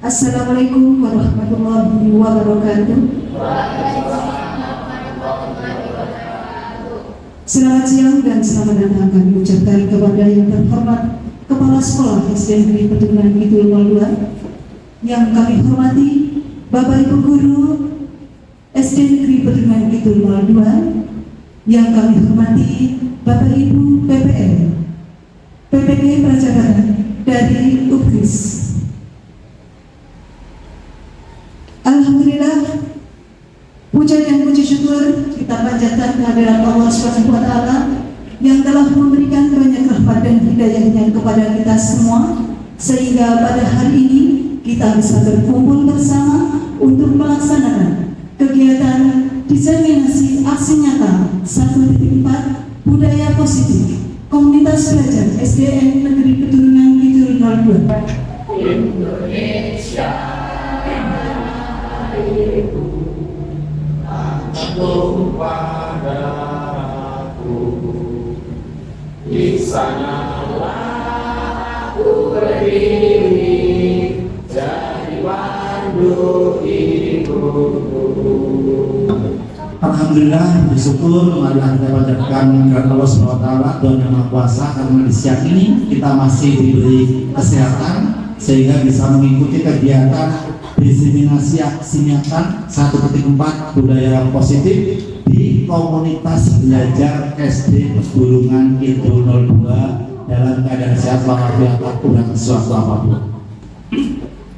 Assalamualaikum warahmatullahi wabarakatuh. Selamat siang dan selamat datang kami ucapkan kepada yang terhormat Kepala Sekolah SD Negeri Petungan Kidul 02, yang kami hormati Bapak Ibu Guru SD Negeri Petungan Kidul 02, yang kami hormati Bapak Ibu PPL, PPG Prajabaran dari UPRIS. Alhamdulillah, puja dan puji syukur kita panjatkan kehadirat Allah Subhanahu wa Ta'ala yang telah memberikan banyak rahmat dan hidayahnya kepada kita semua, sehingga pada hari ini kita bisa berkumpul bersama untuk melaksanakan kegiatan diseminasi aksi nyata 1.4 budaya positif komunitas belajar SDN Negeri Petungan Kidul 02. Indonesia Angkatlah padaku, di sanalah aku berdiri, jadi pandu hidupku. Alhamdulillah, bersyukur marilah kita panjatkan kepada Allah SWT dan Yang Maha Kuasa, karena di siang ini kita masih diberi kesehatan sehingga bisa mengikuti kegiatan diseminasi aksi nyata 1.4 budaya positif di komunitas belajar SD Pegunungan Kidul 02 dalam keadaan sehat walafiat tak kurang sesuatu apapun.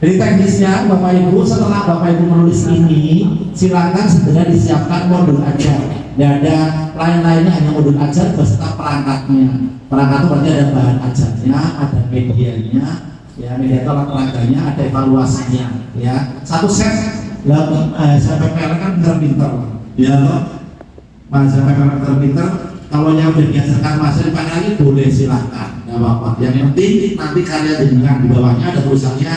Jadi teknisnya Bapak Ibu, setelah Bapak Ibu menulis ini, silakan segera disiapkan modul ajar. Tidak ada lain-lainnya, hanya modul ajar beserta perangkatnya. Perangkat itu berarti ada bahan ajarnya, ada medianya, ya media alat peraganya, ada evaluasinya, ya satu set. Saya PPL kan pinter-pinter, ya loh. Saya PPL pinter-pinter. Kalau yang udah diajarkan masih dipakai lagi boleh silahkan, nggak apa-apa. Yang penting nanti kalian dengar di bawahnya ada tulisannya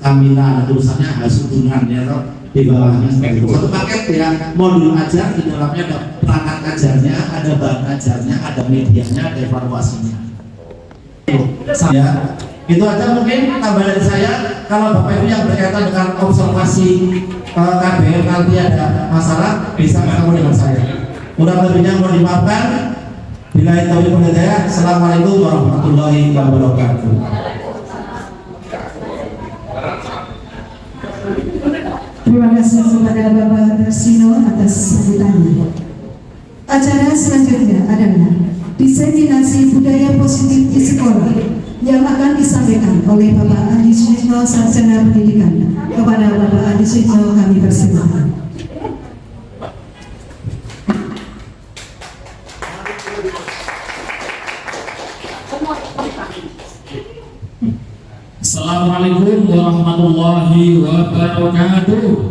Kamila, ada tulisannya Hasudunan, ya loh. Di bawahnya seperti itu. Satu paket ya, modul ajar, di dalamnya ada perangkat ajarnya, ada bahan ajarnya, ada medianya, ada evaluasinya. Ya. Itu aja mungkin tambah dari saya. Kalau Bapak Ibu yang berkaitan dengan observasi KBR nanti ada masalah, bisa ketemu dengan saya. Kurang lebihnya mohon dimaafkan. Bila itu hidayah. Assalamualaikum warahmatullahi wabarakatuh. Terima kasih kepada Bapak Darsino atas sambutannya. Acara selanjutnya adalah diseminasi budaya positif di sekolah yang akan disampaikan oleh Bapak Andi Sujitno, Sarjana Pendidikan. Kepada Bapak Andi Sujitno kami persilakan. Assalamualaikum warahmatullahi wabarakatuh.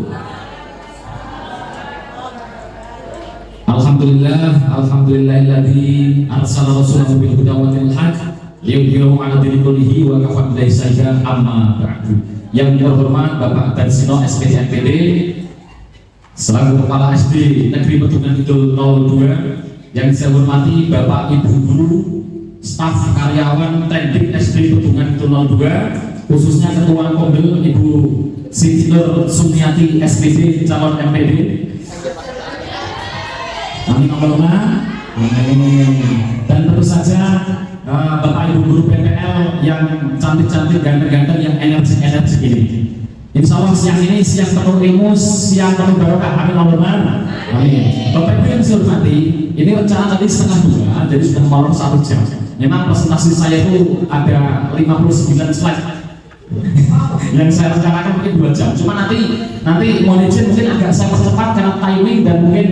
Alhamdulillahilladzi arsala rasulahu bil huda wa dinil haqq liyudhhirahu 'ala dini kullihi wa kafaa billahi shahidan, amma ba'du. Yang terhormat Bapak Darsino SPD NPD selaku Kepala SD Negeri Petungan Kidul 02, yang saya hormati Bapak Ibu Guru, staf karyawan teknik SD Petungan Kidul 02, khususnya Ketua Kombel Ibu Siti Nur Sumiati SPD calon MPD. Amin Allahumma. Dan tentu saja Bapak Ibu Guru PPL yang cantik-cantik, ganteng-ganteng, yang energi-energi ini. Insya Allah siang ini siang penuh ilmu, siang penuh barokah. Amin Allahumma. Amin. Bapak Ibu yang saya hormati, ini rencana tadi 1:30, jadi sudah malam 1 jam. Memang presentasi saya itu ada 59 slide. Yang saya rencanakan mungkin 2 jam. Cuma nanti mohon izin mungkin agak saya percepat karena timing dan mungkin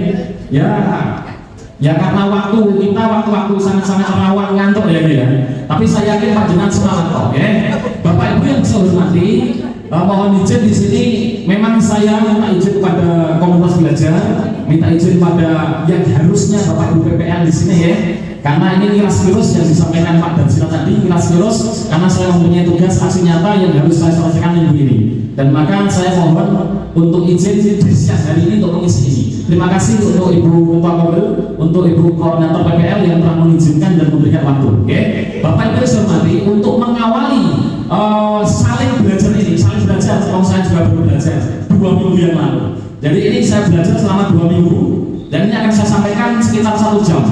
ya karena waktu sangat-sangat rawan ngantuk ya. Tapi saya yakin panjenengan semangat kok, ya. Bapak Ibu yang saya hormati, mohon izin di sini memang saya minta izin kepada komunitas belajar, minta izin pada yang harusnya Bapak Ibu PPL di sini, ya. Karena ini kiras-kirus yang disampaikan Pak Darsino tadi, kiras-kirus karena saya mempunyai tugas aksi nyata yang harus saya selesaikan minggu ini. Dan maka saya mohon untuk izin di siang hari ini untuk mengisi ini. Terima kasih untuk Ibu Ketua Kombel, untuk Ibu Koordinator PPL yang telah mengizinkan dan memberikan waktu. Oke, Bapak Ibu saya hormati, untuk mengawali saling belajar ini, saling belajar. 2 minggu yang lalu. Jadi ini saya belajar selama 2 minggu dan ini akan saya sampaikan sekitar 1 jam.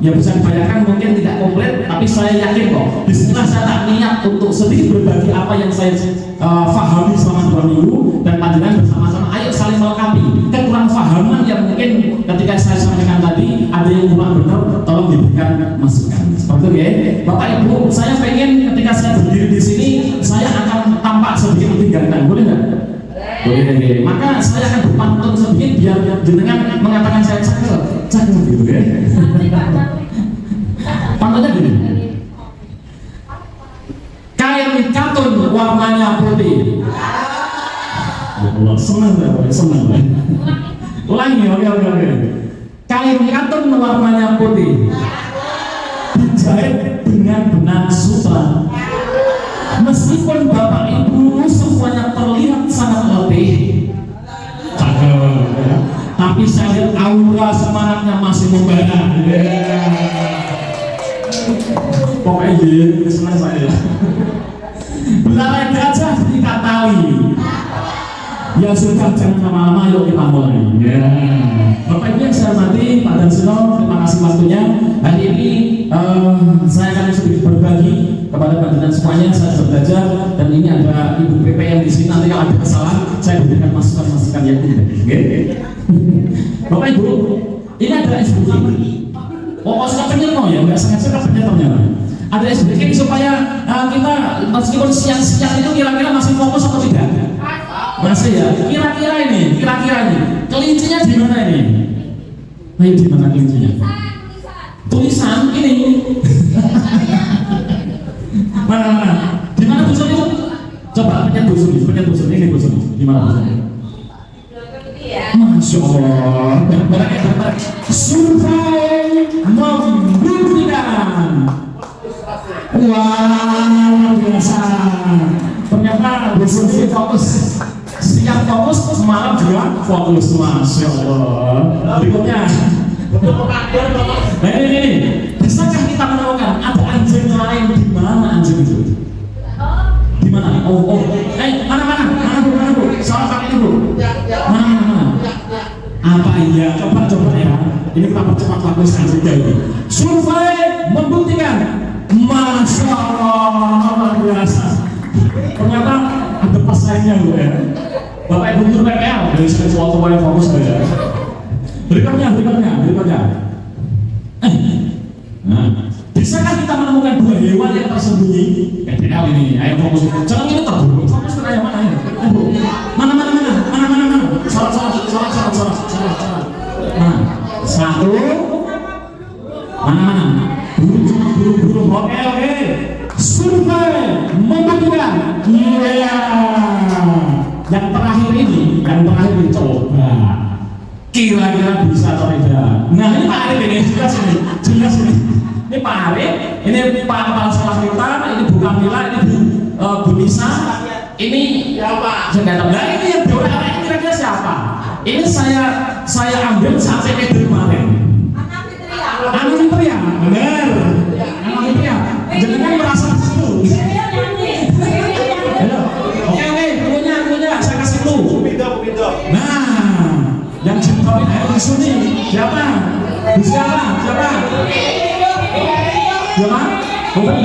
Ya bisa dibayangkan mungkin tidak komplit, tapi saya yakin kok. Disinilah saya tak niat untuk sedikit berbagi apa yang saya pahami selama 2 minggu dan panjenengan bersama-sama ayo saling melengkapi kekurang pahaman yang mungkin ketika saya sampaikan tadi ada yang kurang benar, tolong diberikan masukan. Seperti itu ya, Bapak Ibu. Saya pengen ketika saya berdiri di sini saya akan tampak sedikit lebih ganteng, boleh nggak? Boleh. Maka saya akan berpantun sedikit biar jenengan mengatakan saya cakep gitu ya. Pantunnya gini. Kain katun warnanya putih. Allah, senang. Ulangi, oke. Kain katun warnanya putih. Dijahit dengan benang sutra. Meskipun Bapak Ibu semuanya terlihat sangat letih, cakep, ya. Tapi saya lihat aura semangatnya masih membara. Pokoknya senang saya. Belalai gajah diikat tali. Ya sudah, jangan lama-lama, yuk kita mulai. Ya. Bapak Ibu yang saya hormati, Pak Dansino, terima kasih waktunya. Hari ini saya akan sedikit berbagi kepada panjenengan semuanya. Saya sudah belajar dan ini ada Ibu PPM di sini. Nanti kalau ada kesalahan, saya berikan masukan yang indah. Bapak Ibu, ini ada SBK. Oh, suka penyerno ya, nggak sengaja penyernonya. Ada SBK supaya kita meskipun siang-siang itu kira-kira masih fokus atau tidak? Masih ya. Kira-kira ini kelincinya di mana ini? Nah, di mana kelincinya? Tulisan ini. Mana? Di mana tulisan itu? Coba pencet tulisan ini tulisan. Di mana tulisannya? Masya Allah. Survei membuktikan. Wah, biasa. Ternyata diskusi fokus. Siang fokus, malam juga fokus. Masya Allah. Berikutnya. Nah ini. Bisakah kita menemukan ada anjing lain di mana anjing itu? Di mana? Oh. Mana bu? Salah pakai bu. Mana? Apa iya? Coba ya. Ini kita percepat waktu selanjutnya ini. Survei membuktikan. Masya Allah, luar biasa. Ternyata ada pesaingnya bu ya. Bapak Ibu Guru PPL dari sesuatu yang fokus saja. Berikutnya. Nah, bisakah kita menemukan 2 hewan yang tersembunyi? PPL ini, ayo fokus. Jangan ini terburu. Fokus ke yang mana ya? Mana? Salah. Nah, 1. Mana? Buru. Oke. Survei membuktikan. Iya. Yang terakhir ini coba. Kira-kira bisa atau tidak? Nah ini Pak Arif ini jelas ini. Ini Pak Arif, ini Pak Kepala Sekolah kita, ini Bu Kamila, ini Bu Nisa, ini siapa? Nah ini yang diorang ini kira-kira siapa? Ini saya ambil sampai ke kemarin. Anak Fitria, benar. Anak Fitria, jangan merasa dulu. Oke, punya, saya kasih clue. Nah, yang jempolin air di sini siapa? Bukan.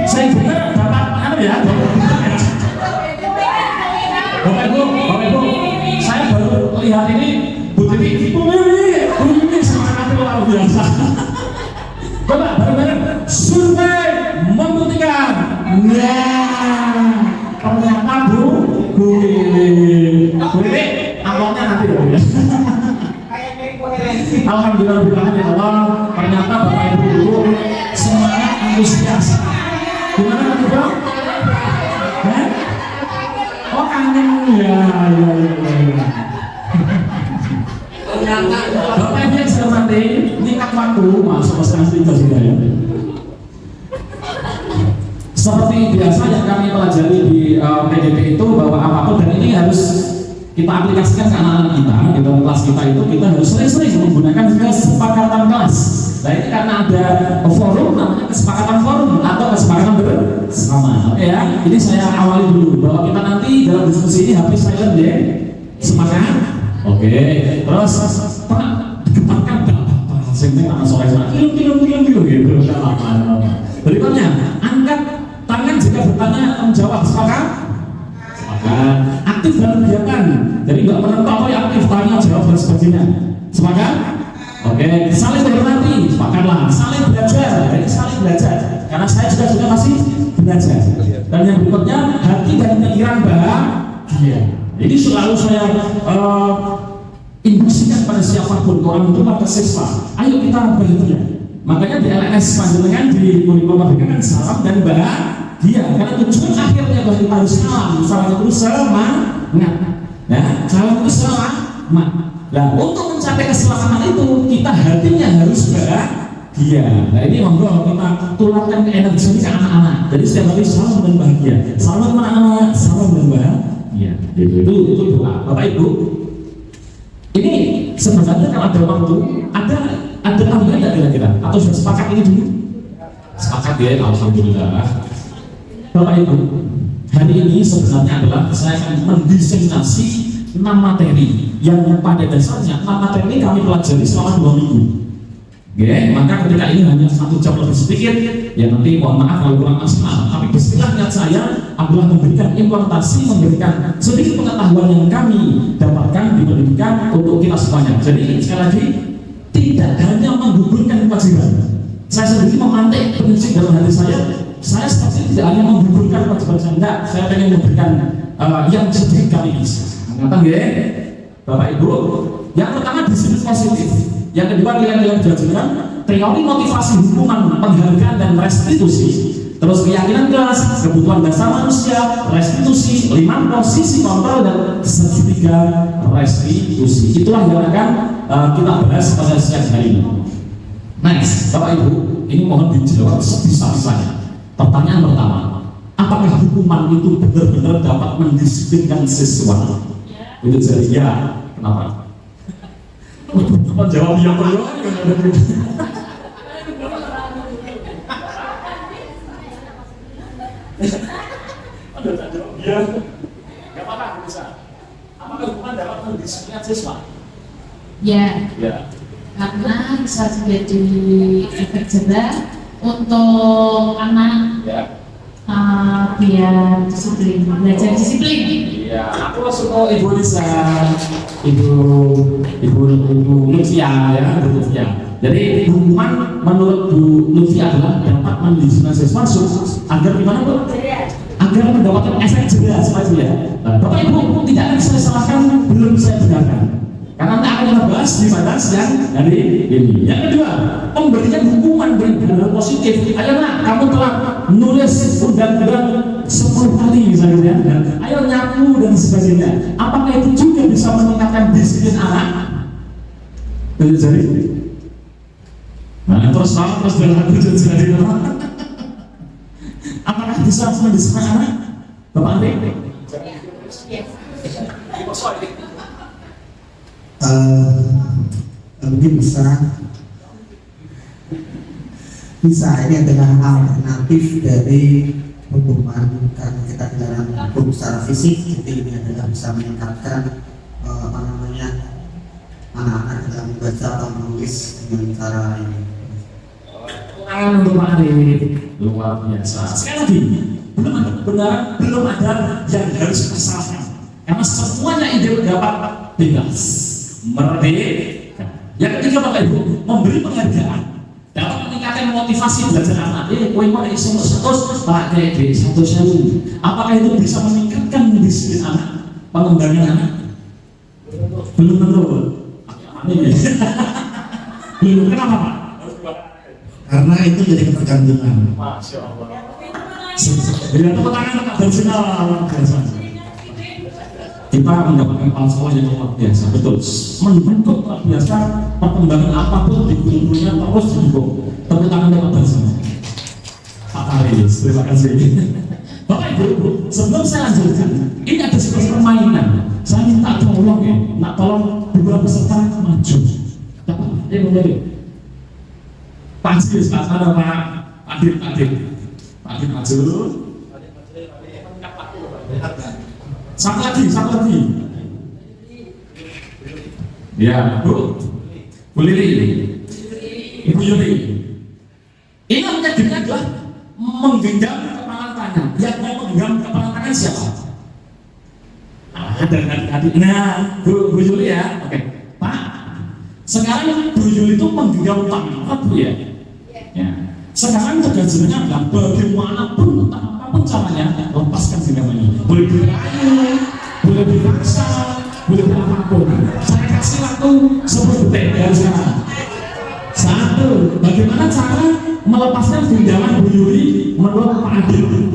Saya benar dapat ya. Bapak Ibu, saya baru lihat ini Bu Titi. Ini semangat luar biasa. Coba bareng-bareng. Survei membuktikan. Nah, ternyata Bu Lili, amplopnya nanti dong ya. Alhamdulillah ya Allah, ternyata Bapak Ibu Guru semangat antusias. Gimana nanti Bang? Oh kangen ya. Bapak Ibu yang saya hormati, tingkat waktu masuk ke setengah 3 sudah ya. Seperti biasa yang kami pelajari di PDP itu bahwa apapun dan ini harus kita aplikasikan ke anak-anak kita di dalam kelas kita itu kita harus sering-sering menggunakan kesepakatan kelas. Nah ini karena ada forum namanya kesepakatan forum atau kesepakatan bersama. Oke ya, ini saya awali dulu bahwa kita nanti dalam diskusi ini HP silent ya. Semangat. Oke. Terus Pak getarkan Bapak. Sing nama sore kilo gitu. Berikutnya angkat tangan jika bertanya tanggung jawab. Sepakat? Sepakat. Aktif dalam kegiatan. Jadi nggak menentu ya aktif tanya jawab dan sebagainya. Sepakat? Oke, saling menghormati, sepakatlah. Saling belajar, jadi saling belajar. Karena saya juga masih belajar. Dan yang berikutnya hati dan pikiran bahagia. Jadi selalu saya induksikan pada siapapun orang tua ke siswa. Ayo kita bahagia. Makanya di LNS panjenengan di kurikulum merdeka kan salam dan bahagia. Karena tujuan akhirnya bahwa kita harus salam, salam itu semangat. Ya, salam itu semangat. Nah, untuk mencapai keselamatan itu kita hatinya harus bahagia. Nah ini monggo kita tularkan energi ke anak-anak. Jadi setiap hari salam dan bahagia. Salam anak-anak, salam dan bahagia. Itu doa. Bapak Ibu, ini sebenarnya kalau ada waktu, ada tambahan tidak kira-kira? Atau sudah sepakat ini dulu? Sepakat ya, alhamdulillah. Bapak Ibu, hari ini sebenarnya adalah saya akan mendiseminasi 6 materi yang pada dasarnya 6 materi kami pelajari selama 2 minggu. Oke, maka ketika ini hanya 1 jam lebih sedikit, ya nanti mohon maaf kalau kurang maksimal. Tapi bismillah niat saya adalah memberikan implementasi, memberikan sedikit pengetahuan yang kami dapatkan di pendidikan untuk kita semuanya. Jadi sekali lagi tidak hanya menggugurkan kewajiban. Saya sendiri memantik prinsip dalam hati saya seperti tidak hanya menggugurkan kewajiban saya, enggak. Saya ingin memberikan yang sedikit kami bisa. Ngatakan ya, Bapak Ibu. Yang pertama disiplin positif. Yang kedua nilai-nilai belajar, teori motivasi hukuman, penghargaan dan restitusi. Terus keyakinan kelas, kebutuhan dasar manusia, restitusi, 5 posisi kontrol dan segitiga restitusi. Itulah yang akan kita bahas pada siang hari ini. Next, Bapak Ibu, ini mohon dijawab sebisa-bisanya. Pertanyaan pertama, apakah hukuman itu benar-benar dapat mendisiplinkan siswa? Itu jadi ya, kenapa? Jawab yang perlu. Ya, nggak apa-apa bisa. Apakah hukuman dapat mendisiplinkan siswa? Ya. Karena bisa jadi efek jerah untuk anak. Ya. Biar disiplin, belajar disiplin. Iya, aku suka Ibu Lisa, Ibu Lutfia ya, Bu Lutfia. Jadi hukuman menurut Bu Lutfia adalah dapat mendisiplinkan siswa agar gimana Bu? Agar mendapatkan efek jerah seperti ya. Nah, Bapak Ibu tidak akan saya salahkan, belum saya benarkan. Karena nanti akan kita bahas di pada siang hari ini. Yang kedua, pemberian hukuman benar-benar positif. Ayo nak, kamu telah nulis undang-undang 10 kali misalnya, dan ayo nyapu dan sebagainya. Apakah itu juga bisa meningkatkan disiplin anak? Jadi, nah terus dalam jadi apakah bisa mendisiplinkan anak? Bapak Andi? Mungkin bisa ini adalah alternatif dari hukuman karena kita tidak hukum secara fisik, jadi ini adalah bisa meningkatkan anak-anak dalam membaca atau menulis dengan cara ini. Untuk Pak Arif luar biasa. Sekali lagi belum ada yang harus disalahkan karena semuanya ide dapat bebas merdeka. Yang ketiga Bapak Ibu, memberi penghargaan dapat meningkatkan motivasi belajar anak. Kowe mau iso terus Pak Dek 1.000. Apakah itu bisa meningkatkan disiplin anak, pengembangan anak? Belum tentu. Belum. Kenapa Pak? Karena itu jadi ketergantungan. Masya Allah. Bila tepuk tangan Pak Bersina biasa. Kita mendapatkan kepala sekolah yang luar biasa, betul. Membentuk luar biasa, perkembangan apapun di gurunya terus didukung. Tepuk tangan Pak Bersina. Pak Aris, terima kasih. Bapak Ibu, sebelum saya lanjutkan, ini ada sebuah permainan. Saya minta tolong ya, nak tolong dua peserta maju. Dapat, boleh. Panji sana Pak Adit maju. Satu lagi. Ya, Bu Lili, Ibu Yuli. Ini namanya dirinya adalah menggenggam kepala tangan. Yang mau menggenggam kepala tangan siapa? Ada adik. Nah, Bu Yuli ya. Oke, Pak. Sekarang Bu Yuli itu menggenggam tangan, Bu ya. Ya. Sekarang tugasnya adalah bagaimanapun apapun caranya lepaskan genggaman ini. Boleh dirayu, boleh dipaksa, boleh apapun. Saya kasih waktu 10 detik dari sekarang. 1. Bagaimana cara melepaskan genggaman Bu Yuli menurut Pak Adil? 9.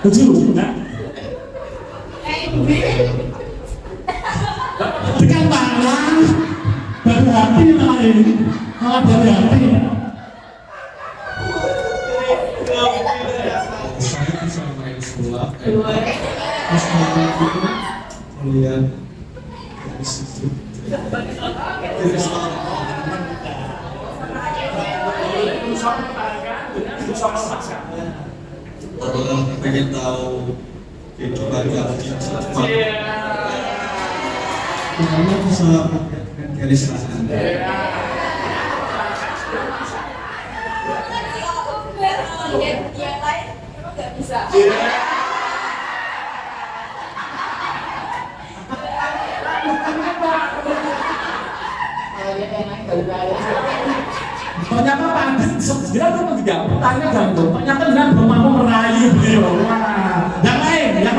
7. Tekan tangan, dari hati lain, malah dari hati. Saya bisa main sulap, terus melihat dari situ. Pengen tahu kehidupan kamu di Jepang. Kenapa bisa dari sana? Ternyata Pak Adit dia tuh menggigap, tanya gantung. Ternyata dia belum mampu merayu beliau. Wah, yang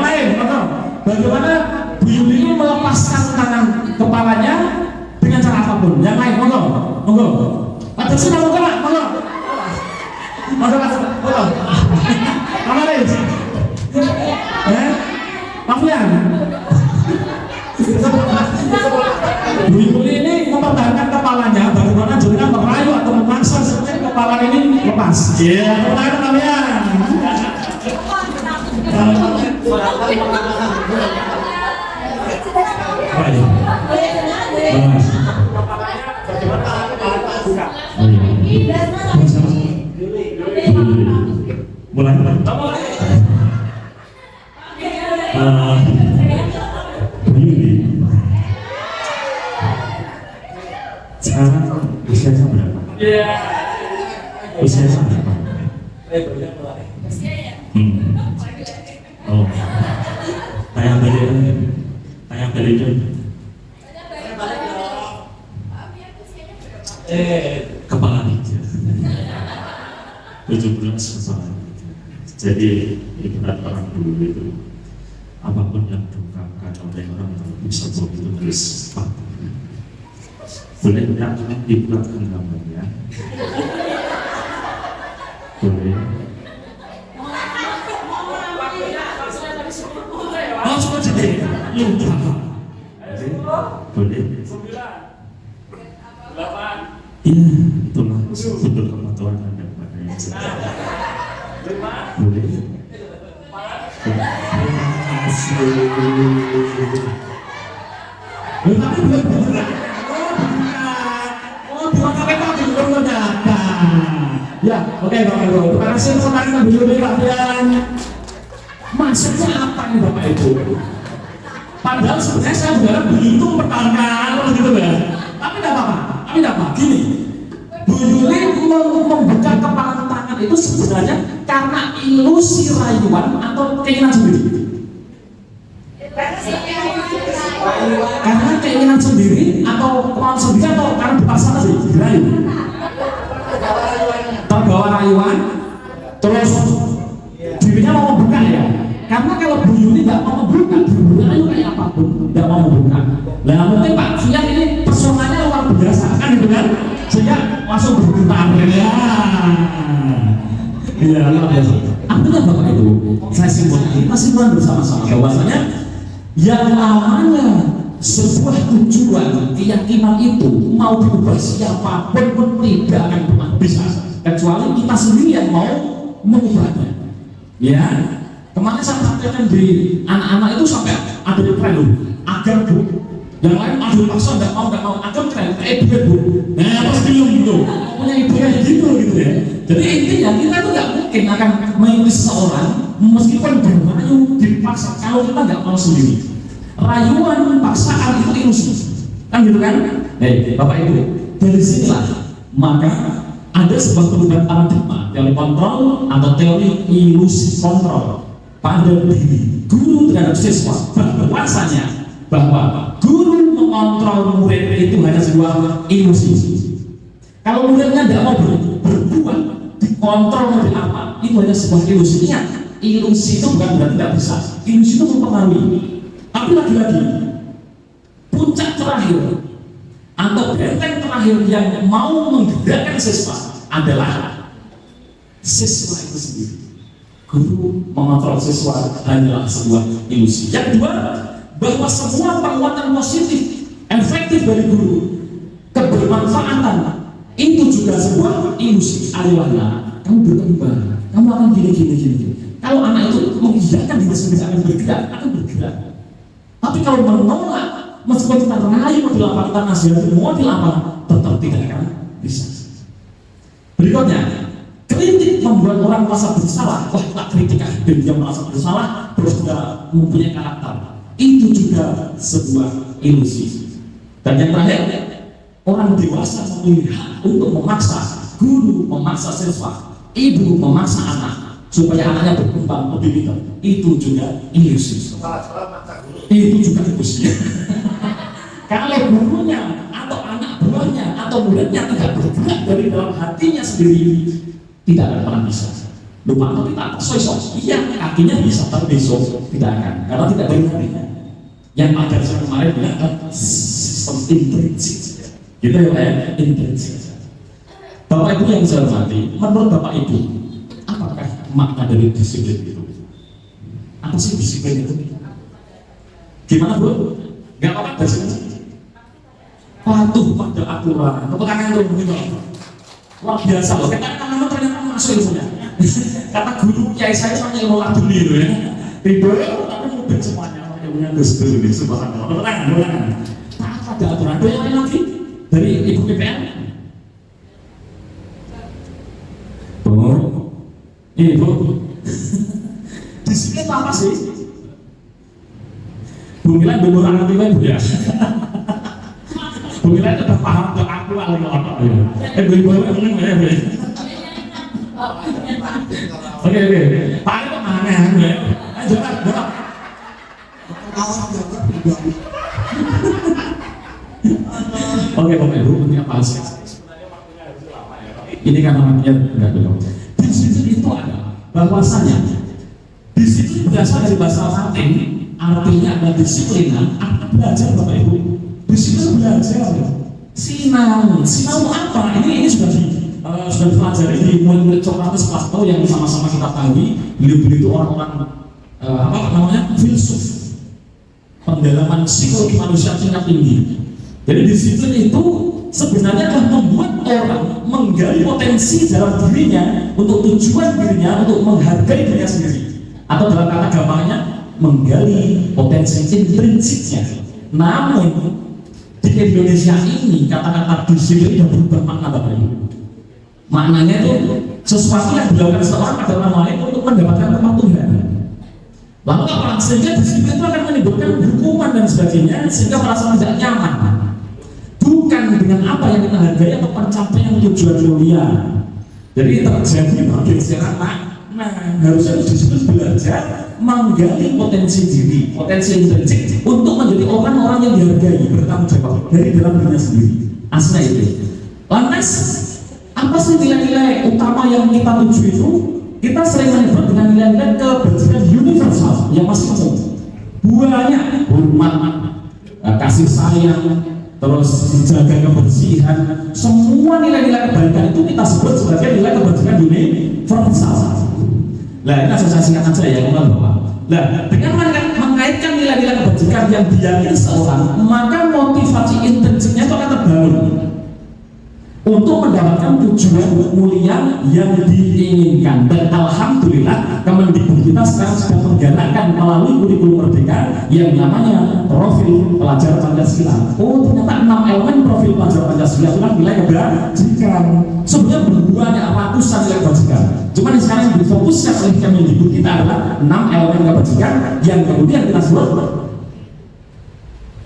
lain, betul. Bagaimana Bu Yuli ini melepaskan tangan kepalanya dengan cara apapun? Yang lain, monggo. Ada sih monggo Pak, monggo. Mana lain? Mafian. Bu Yuli ini mempertahankan kepalanya, bagaimana juga merayu atau memaksa supaya kepala ini lepas. Iya, kepala kalian. Mulai. Sekarang usianya berapa? Usianya berapa? Oh, tayang balik itu. Kepala tiga. 17 kepala. Jadi ibarat orang dulu itu apapun yang diungkapkan oleh orang kalau bisa begitu harus patuh. Boleh tidak dibuatkan gambarnya? Boleh. Oh, cuma jadi lupa. Boleh. 9. Iya, itulah betul kematuan Anda pada yang boleh. Tapi belum. Ya, oke Bapak Ibu. Terima kasih teman-teman Bu Yuli Pak. Maksudnya apa nih Bapak Ibu? Padahal sebenarnya saya berharap Bu Yuli itu mempertahankan gitu ya. Tapi tidak apa-apa. Gini, Bu Yuli membuka kepala tangan itu sebenarnya karena ilusi rayuan atau keinginan sendiri. Karena keinginan sendiri atau kemauan sendiri atau karena dipaksa sih dirayu. Terbawa rayuan, terus dirinya mau membuka ya. Karena kalau Bu Yuli tidak mau membuka, dirayu kayak apapun tidak mau membuka. Nah mungkin Pak Fiat ini pesonanya luar biasa kan gitu kan, sehingga langsung bergetar ya. Iya luar biasa. Artinya Bapak Ibu, saya simpulkan bersama-sama bahwasanya yang namanya sebuah tujuan keyakinan itu mau diubah siapapun pun tidak akan pernah bisa kecuali kita sendiri yang mau mengubahnya. Ya, kemarin saya sampaikan di anak-anak itu sampai ada di tren agar Yang lain aduh paksa nggak mau, agak keren, ibu bu, nah pas bingung tuh, punya ibu kayak gitu ya. Jadi intinya kita tuh nggak mungkin akan mengikuti seseorang meskipun bermayu dipaksa kalau kita nggak mau sendiri. Rayuan paksaan itu ilusi, kan gitu kan? Bapak Ibu, dari sinilah maka ada sebuah perubahan paradigma teori kontrol atau teori ilusi kontrol pada diri guru terhadap siswa, bahwasanya bahwa guru mengontrol murid itu hanya sebuah ilusi. Kalau muridnya tidak mau berbuat, dikontrol menjadi apa, itu hanya sebuah ilusi. Ingat, ilusi itu bukan berarti tidak bisa. Ilusi itu mempengaruhi. Tapi lagi-lagi, puncak terakhir atau benteng terakhir yang mau menggerakkan siswa adalah siswa itu sendiri. Guru mengontrol siswa hanyalah sebuah ilusi. Yang kedua, bahwa semua penguatan positif efektif dari guru, kebermanfaatan itu juga sebuah ilusi. Ariwana, kamu berkembang, kamu akan gini. Kalau anak itu mengiyakan diri sendiri akan bergerak. Tapi kalau menolak, meskipun kita rayu di lapangan, kita nasihati mau di lapangan, tetap tidak akan bisa. Berikutnya, kritik membuat orang merasa bersalah. Wah, tak kritik dia merasa bersalah, terus dia mempunyai karakter. Itu juga sebuah ilusi. Dan yang terakhir, orang dewasa memilih untuk memaksa, guru memaksa siswa, ibu memaksa anak supaya anaknya berkembang lebih pintar. Itu juga ilusi. Itu juga ilusi. Kalau gurunya atau anak buahnya atau muridnya tidak bergerak dari dalam hatinya sendiri, tidak akan pernah bisa. Lupa atau kita sosok, iya kakinya bisa, tapi besok tidak akan, karena tidak dari hatinya. Yang ada kemarin bilang kan sistem intrinsik, gitu ya, intrinsik. Bapak Ibu yang saya hormati, menurut Bapak Ibu, apakah makna dari disiplin itu? Apa sih disiplin itu? Gimana Bu? Gak apa-apa disiplin. Patuh pada aturan, tepuk tangan tuh gitu. Luar biasa loh, karena ternyata masuk ilmunya. Kata guru kiai saya soalnya ilmu laduni itu ya. Tidur tapi mobil semuanya. Punya Gus Dur di subhanallah. Tenang. Ada aturan. Ada yang lain lagi dari Ibu PPL? Bu, Ibu. Disiplin itu apa sih? Bu Milan bener anak itu Bu ya. Bu Milan itu udah paham ke aku paling otot ya. Bu menang ya Bu. Oke. Pak itu mana ya? Jawab. Oke, Bapak Ibu, punya apa sih? Ini kan namanya enggak belum. Disiplin itu ada bahwasanya disiplin berasal dari bahasa Latin, artinya ada disiplinan, artinya belajar Bapak Ibu. Disiplin belajar. Sinau apa? Ini sudah dipelajari di murid-murid Sokrates Plato yang sama-sama kita tahu. Beliau itu orang-orang filsuf, pendalaman psikologi manusia tingkat tinggi. Jadi disiplin itu sebenarnya adalah membuat orang menggali potensi dalam dirinya untuk tujuan dirinya untuk menghargai dirinya sendiri, atau dalam kata gampangnya menggali potensi intrinsiknya. Namun di Indonesia ini kata-kata disiplin sudah berubah makna Bapak Ibu. Maknanya itu sesuatu yang dilakukan seorang pada orang lain untuk mendapatkan kepatuhan. Lalu apa? Sehingga disiplin itu akan menimbulkan hukuman dan sebagainya, sehingga merasa tidak nyaman. Bukan dengan apa yang kita hargai atau pencapaian tujuan mulia. Jadi terjadi pergeseran makna. Harusnya disiplin belajar menggali potensi diri, potensi intrinsik untuk menjadi orang-orang yang dihargai, bertanggung jawab dari dalam dirinya sendiri. Aslinya itu. Lantas apa sih nilai-nilai utama yang kita tuju itu? Kita sering menyebut dengan nilai-nilai kebajikan universal yang masih umum. Banyak hormat, kasih sayang, terus jaga kebersihan. Semua nilai-nilai kebaikan itu kita sebut sebagai nilai kebajikan universal. Nah, ini saya singkat saja ya, bahwa dengan mengaitkan nilai-nilai kebajikan yang diyakini seorang, maka motivasi intrinsiknya itu akan terbangun. untuk mendapatkan tujuan mulia yang diinginkan. Dan alhamdulillah Kemendikbud kita sekarang sudah menggalakkan melalui kurikulum merdeka yang namanya profil pelajar Pancasila. Oh, ternyata 6 elemen profil pelajar Pancasila itu kan nilai kebajikan. Sebenarnya banyak ratusan nilai kebajikan. Cuman sekarang yang difokuskan oleh Kemendikbud kita adalah 6 elemen kebajikan yang kemudian kita sebut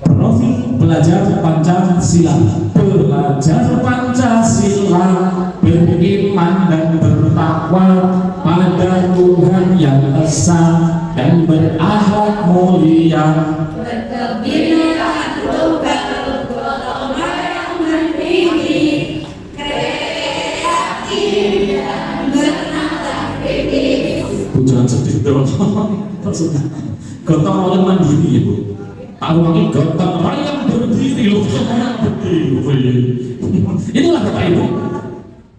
profil pelajar Pancasila. Belajar Pancasila, beriman dan bertakwa pada Tuhan yang esa dan berakhlak mulia. Berkebinekaan tunggal golongan mandiri, kreatif dan bernata kritis. Bu jangan sedih dong. Gotong royong mandiri ya Bu. Pak Wangi gotong royong berdiri loh. Inilah Bapak Ibu.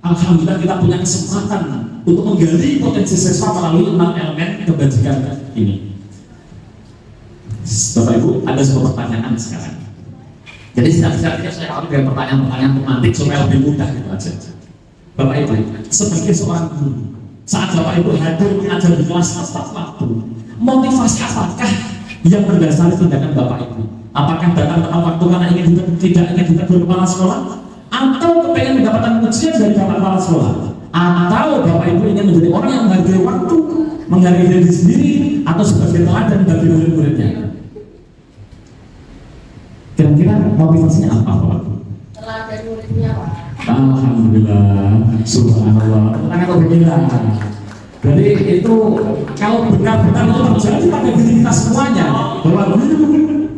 Alhamdulillah kita punya kesempatan untuk menggali potensi siswa melalui 6 elemen kebajikan ini. Bapak Ibu, ada sebuah pertanyaan sekarang. Jadi secara saya awali dengan pertanyaan-pertanyaan pemantik supaya lebih mudah gitu aja. Bapak Ibu, sebagai seorang guru, saat Bapak Ibu hadir mengajar di kelas tepat waktu, motivasi apakah yang mendasari tindakan Bapak Ibu? Apakah datang tepat waktu karena tidak ingin ditegur kepala sekolah? Atau kepengen mendapatkan ujian dari kepala sekolah? Atau Bapak Ibu ingin menjadi orang yang menghargai waktu, menghargai diri sendiri, atau sebagai teladan bagi murid-muridnya? Kira-kira motivasinya apa Bapak? Teladan muridnya Pak. Alhamdulillah, subhanallah. Tangan Alhamdulillah. Jadi itu kalau benar-benar itu terjadi pada diri kita semuanya, bahwa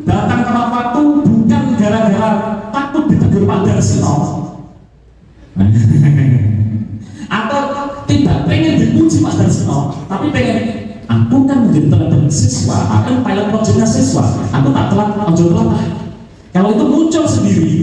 datang tepat waktu bukan gara-gara takut ditegur Pak Darsino, atau tidak pengen dipuji Pak Darsino, tapi pengen aku kan menjadi teladan siswa, aku pilot projectnya siswa, aku tak telat, telat. Kalau itu muncul sendiri,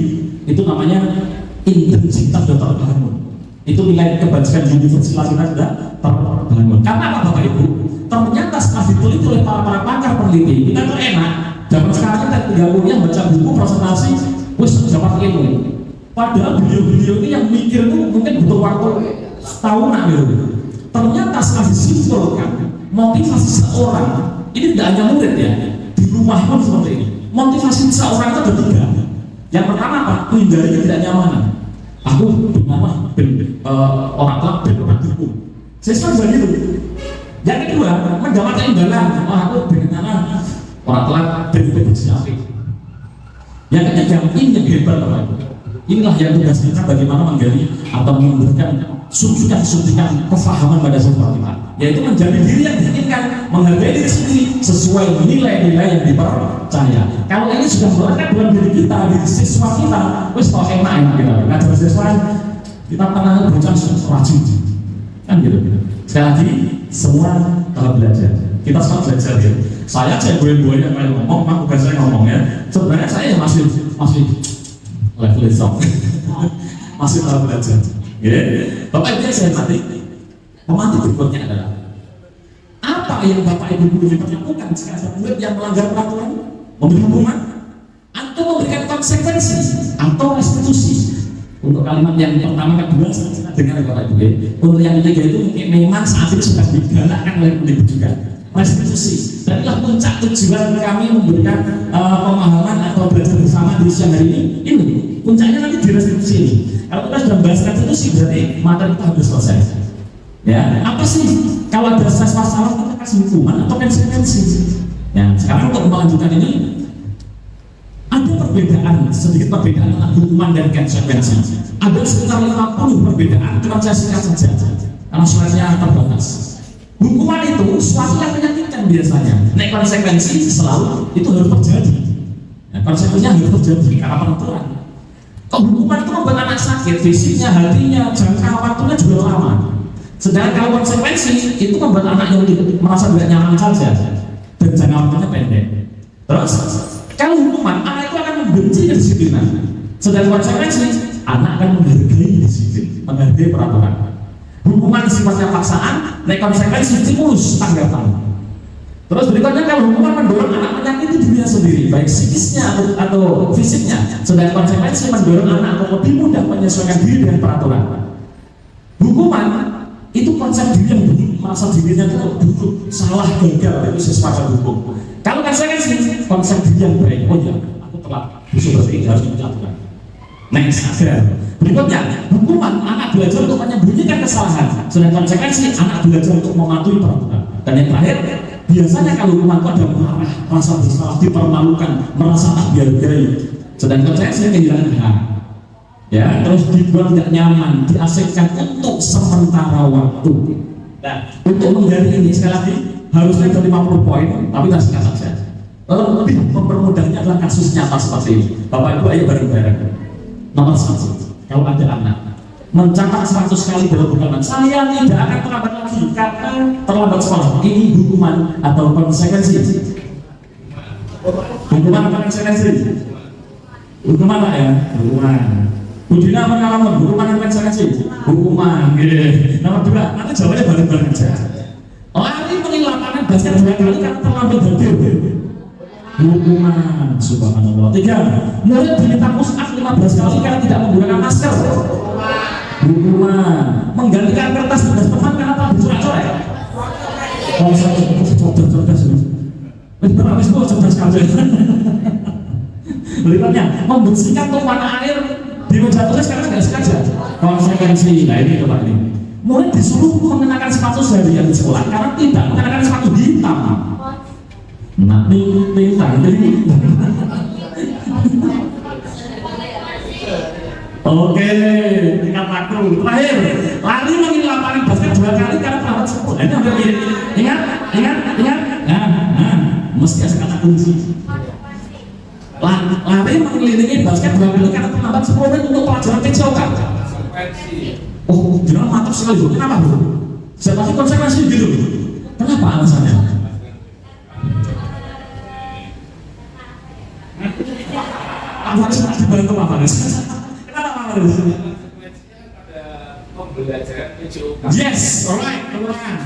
itu namanya intensitas sudah terbangun. Itu nilai kebajikan universitas kita sudah terbangun. Karena apa Bapak Ibu? Ternyata setelah diteliti oleh para pakar peneliti, kita tuh enak. Zaman sekarang kita tinggal kuliah baca buku presentasi, wis dapat ilmu. Padahal beliau-beliau ini yang mikir itu mungkin butuh waktu setahunan gitu. Ternyata setelah disimpulkan motivasi seorang ini tidak hanya murid ya, di rumah pun seperti ini. Motivasi seorang itu ada 3. Yang pertama apa? Menghindari ketidaknyamanan. Aku bernama orang tua ben orang diriku. Siswa juga gitu. Yang kedua, mendapatkan imbalan. Aku bernama orang tua ben bersiap. Yang ketiga, ini yang hebat Bapak Ibu. Inilah yang tugas kita bagaimana menggali atau memberikan suntikan kefahaman pada siswa kita, yaitu menjadi diri yang diinginkan, menghargai diri sendiri sesuai nilai-nilai yang dipercaya. Kalau ini sudah melekat dalam diri kita, diri siswa kita, wis kok enak kita ngajar siswa kita pernah bocah rajin kan gitu. Sekali lagi semua tahap belajar, kita semua belajar ya. Saya boleh yang main ngomong, mak bukan saya ngomong ya. Sebenarnya saya masih level song masih tahap belajar. Bapak Ibu yang saya hormati, pemantik berikutnya adalah apa yang Bapak Ibu boleh lakukan jika ada murid yang melanggar peraturan, memberi hukuman, atau memberikan konsekuensi atau restitusi. Untuk kalimat yang pertama kedua saya dengar Bapak Ibu. Untuk yang ketiga itu memang saat ini sudah digalakkan oleh Kemendikbud juga, restitusi. Dan itulah puncak tujuan kami memberikan pemahaman atau belajar bersama di siang hari ini. Puncaknya nanti di restitusi ini. Kalau kita sudah bahas restitusi berarti materi kita harus selesai. Ya, apa sih kalau ada masalah kita kasih hukuman atau konsekuensi? Ya, sekarang untuk melanjutkan ini ada perbedaan, sedikit perbedaan antara hukuman dan konsekuensi. Ada sekitar 50 perbedaan, cuma saya singkat saja karena suratnya terbatas. Hukuman itu suatu yang menyakitkan biasanya. Nek konsekuensi selalu itu harus terjadi. Ya, konsekuensinya harus terjadi karena peraturan. Hukuman itu membuat anak sakit, fisiknya, hatinya, jangka waktunya juga lama. Sedangkan kalau konsekuensi itu membuat anak yang merasa tidak nyaman saja dan jangka waktunya pendek. Terus kalau hukuman, anak itu akan membenci kedisiplinan. Sedangkan konsekuensi, anak akan menghargai disiplin, menghargai peraturan. Hukuman sifatnya paksaan, naik konsekuensi stimulus tanggapan. Terus berikutnya kalau hukuman mendorong anak menyakiti dirinya sendiri, baik psikisnya atau fisiknya, sedangkan konsekuensi mendorong anak untuk lebih mudah menyesuaikan diri dengan peraturan. Hukuman itu konsep diri yang buruk, merasa dirinya itu buruk, salah, gagal, itu sesuatu hukum. Kalau konsekuensi konsep diri yang baik, oh ya, aku telat, berarti harus dipuji aturan. Next, akhir. Berikutnya, hukuman anak belajar untuk menyembunyikan kesalahan, sedangkan konsekuensi anak belajar untuk mematuhi peraturan. Dan yang terakhir, biasanya kalau hukuman itu ada marah, rasa bersalah, dipermalukan, merasa tak dihargai, sedangkan konsekuensi kehilangan hak. Ya, terus dibuat tidak nyaman, diasingkan untuk sementara waktu. Nah, untuk menghindari ini sekali lagi harus ada 50 poin, tapi kita singkat saja. Lebih mempermudahnya adalah kasus nyata seperti ini. Bapak Ibu ayo bareng-bareng. Nomor 1, kalau ada anak mencatat 100 kali dalam bulan, saya tidak akan terlambat lagi karena terlambat sekolah. Ini hukuman atau konsekuensi? Hukuman atau konsekuensi? Hukuman lah ya, hukuman. Budina pengalaman, hukuman atau konsekuensi? Hukuman. Nomor 2, nanti jawabnya bareng-bareng aja. Lari menilai lapangan basket 2 kali karena terlambat hadir. Hukuman, subhanallah. 3, murid diminta push up 15 kali karena tidak menggunakan masker. Hukuman, menggantikan kertas tugas teman karena telah dicoret-coret. Kalau saya cerdas, habis itu cerdas kabel. Berikutnya, membersihkan tumpahan air di meja tulis karena tidak sengaja. Konsekuensi, nah ini coba ini. Murid disuruh mengenakan sepatu seharian di sekolah karena tidak mengenakan sepatu hitam. Nah, Oke, tinggal waktu. Terakhir, lari mengirim lapangan basket 2 kali karena terlambat sekolah. Ini udah ingat. Nah, mesti ada kata kunci. Lari mengelilingi basket 2 kali karena terlambat 10 menit untuk pelajaran kecil kan? Oh, jangan mantap sekali Bu. Kenapa Bu? Siapa sih konsekuensi gitu? Kenapa alasannya? Harus dibantu Pak Faris. Kenapa Pak Faris? Pembelajaran PJOK. Yes, alright, teman-teman.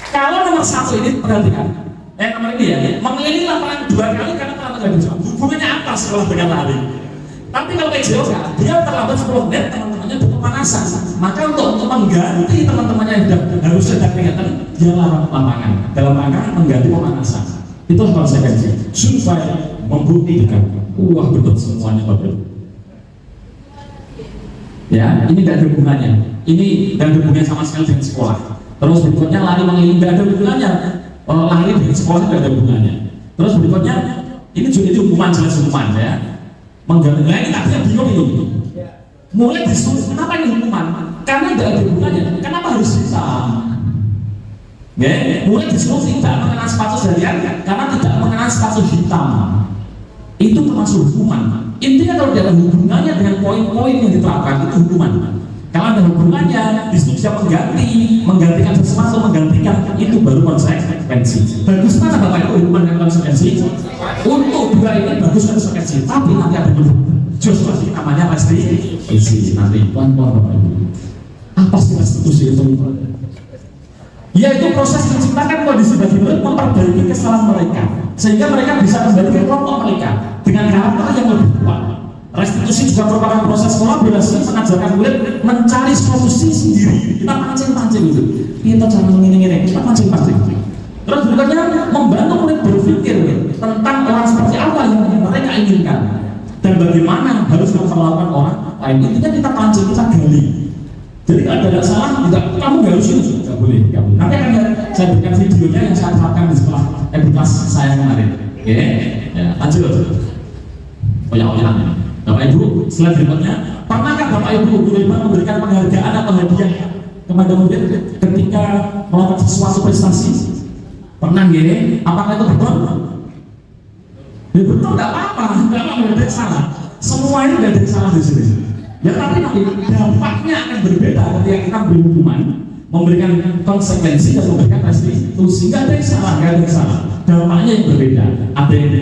Kalau nomor 1 ini perhatikan. Nomor ini ya, mengelilingi lapangan 2 kali karena terlambat hadir. Hubungannya apa sekolah dengan lari? Tapi kalau PJOK, dia terlambat 10 menit, teman-temannya butuh pemanasan. Maka untuk mengganti teman-temannya yang harus sedang peringatan, dia larang lapangan dalam rangka mengganti pemanasan. Itu konsekuensi. Supaya membuktikan, wah betul semuanya Bapak. Ya, ini tidak ada hubungannya. Ini tidak ada hubungannya sama sekali dengan sekolah. Terus berikutnya lari mengelilingi, tidak ada hubungannya. Lari dengan sekolah tidak ada hubungannya. Terus berikutnya, ini juga itu hukuman, jelas hukuman ya. Mengganti, nah ini tadinya bingung ini. Mulai disuruh, kenapa ini hukuman? Karena tidak ada hubungannya. Kenapa harus hitam? Ya, mulai disuruh tidak mengenakan sepatu seharian karena tidak mengenakan sepatu hitam. Itu termasuk hukuman. Intinya kalau tidak ada hubungannya dengan poin-poin yang diterapkan itu hukuman. Kalau ada hubungannya, disitu bisa menggantikan sesuatu, menggantikan itu baru konsekuensi. Bagus mana Bapak Ibu hukuman dan konsekuensi? Untuk 2 ini bagus konsekuensi, tapi nanti ada just lagi namanya restitusi nanti. Pelan-pelan Bapak Ibu. Apa sih restitusi itu? Yaitu proses menciptakan kondisi bagi murid memperbaiki kesalahan mereka sehingga mereka bisa kembali ke kelompok mereka dengan karakter yang lebih kuat. Restitusi juga merupakan proses kolaborasi mengajarkan murid mencari solusi sendiri. Kita pancing-pancing itu. Kita jangan ngene-ngene, kita pancing-pancing. Terus berikutnya membantu murid berpikir tentang orang seperti apa yang mereka inginkan dan bagaimana harus memperlakukan orang lain. Intinya kita pancing, kita gali. Jadi kalau ada salah, kamu nggak harus ini, nggak boleh. Nanti akan saya berikan videonya yang saya terapkan di sekolah kelas saya kemarin. Oke, ya, lanjut. Oyak-oyak. Bapak Ibu, slide berikutnya. Pernahkah Bapak Ibu memberikan penghargaan atau hadiah kepada murid ketika melakukan sesuatu prestasi? Pernah ya? Apakah itu betul? Ya betul, tidak apa-apa. Tidak ada yang salah. Semua ini tidak ada yang salah di sini. Ya tapi nanti dampaknya akan berbeda ketika kita beri hukuman, memberikan konsekuensi dan memberikan restitusi. Nggak ada yang salah, nggak ada yang salah. Dampaknya yang berbeda. Ada yang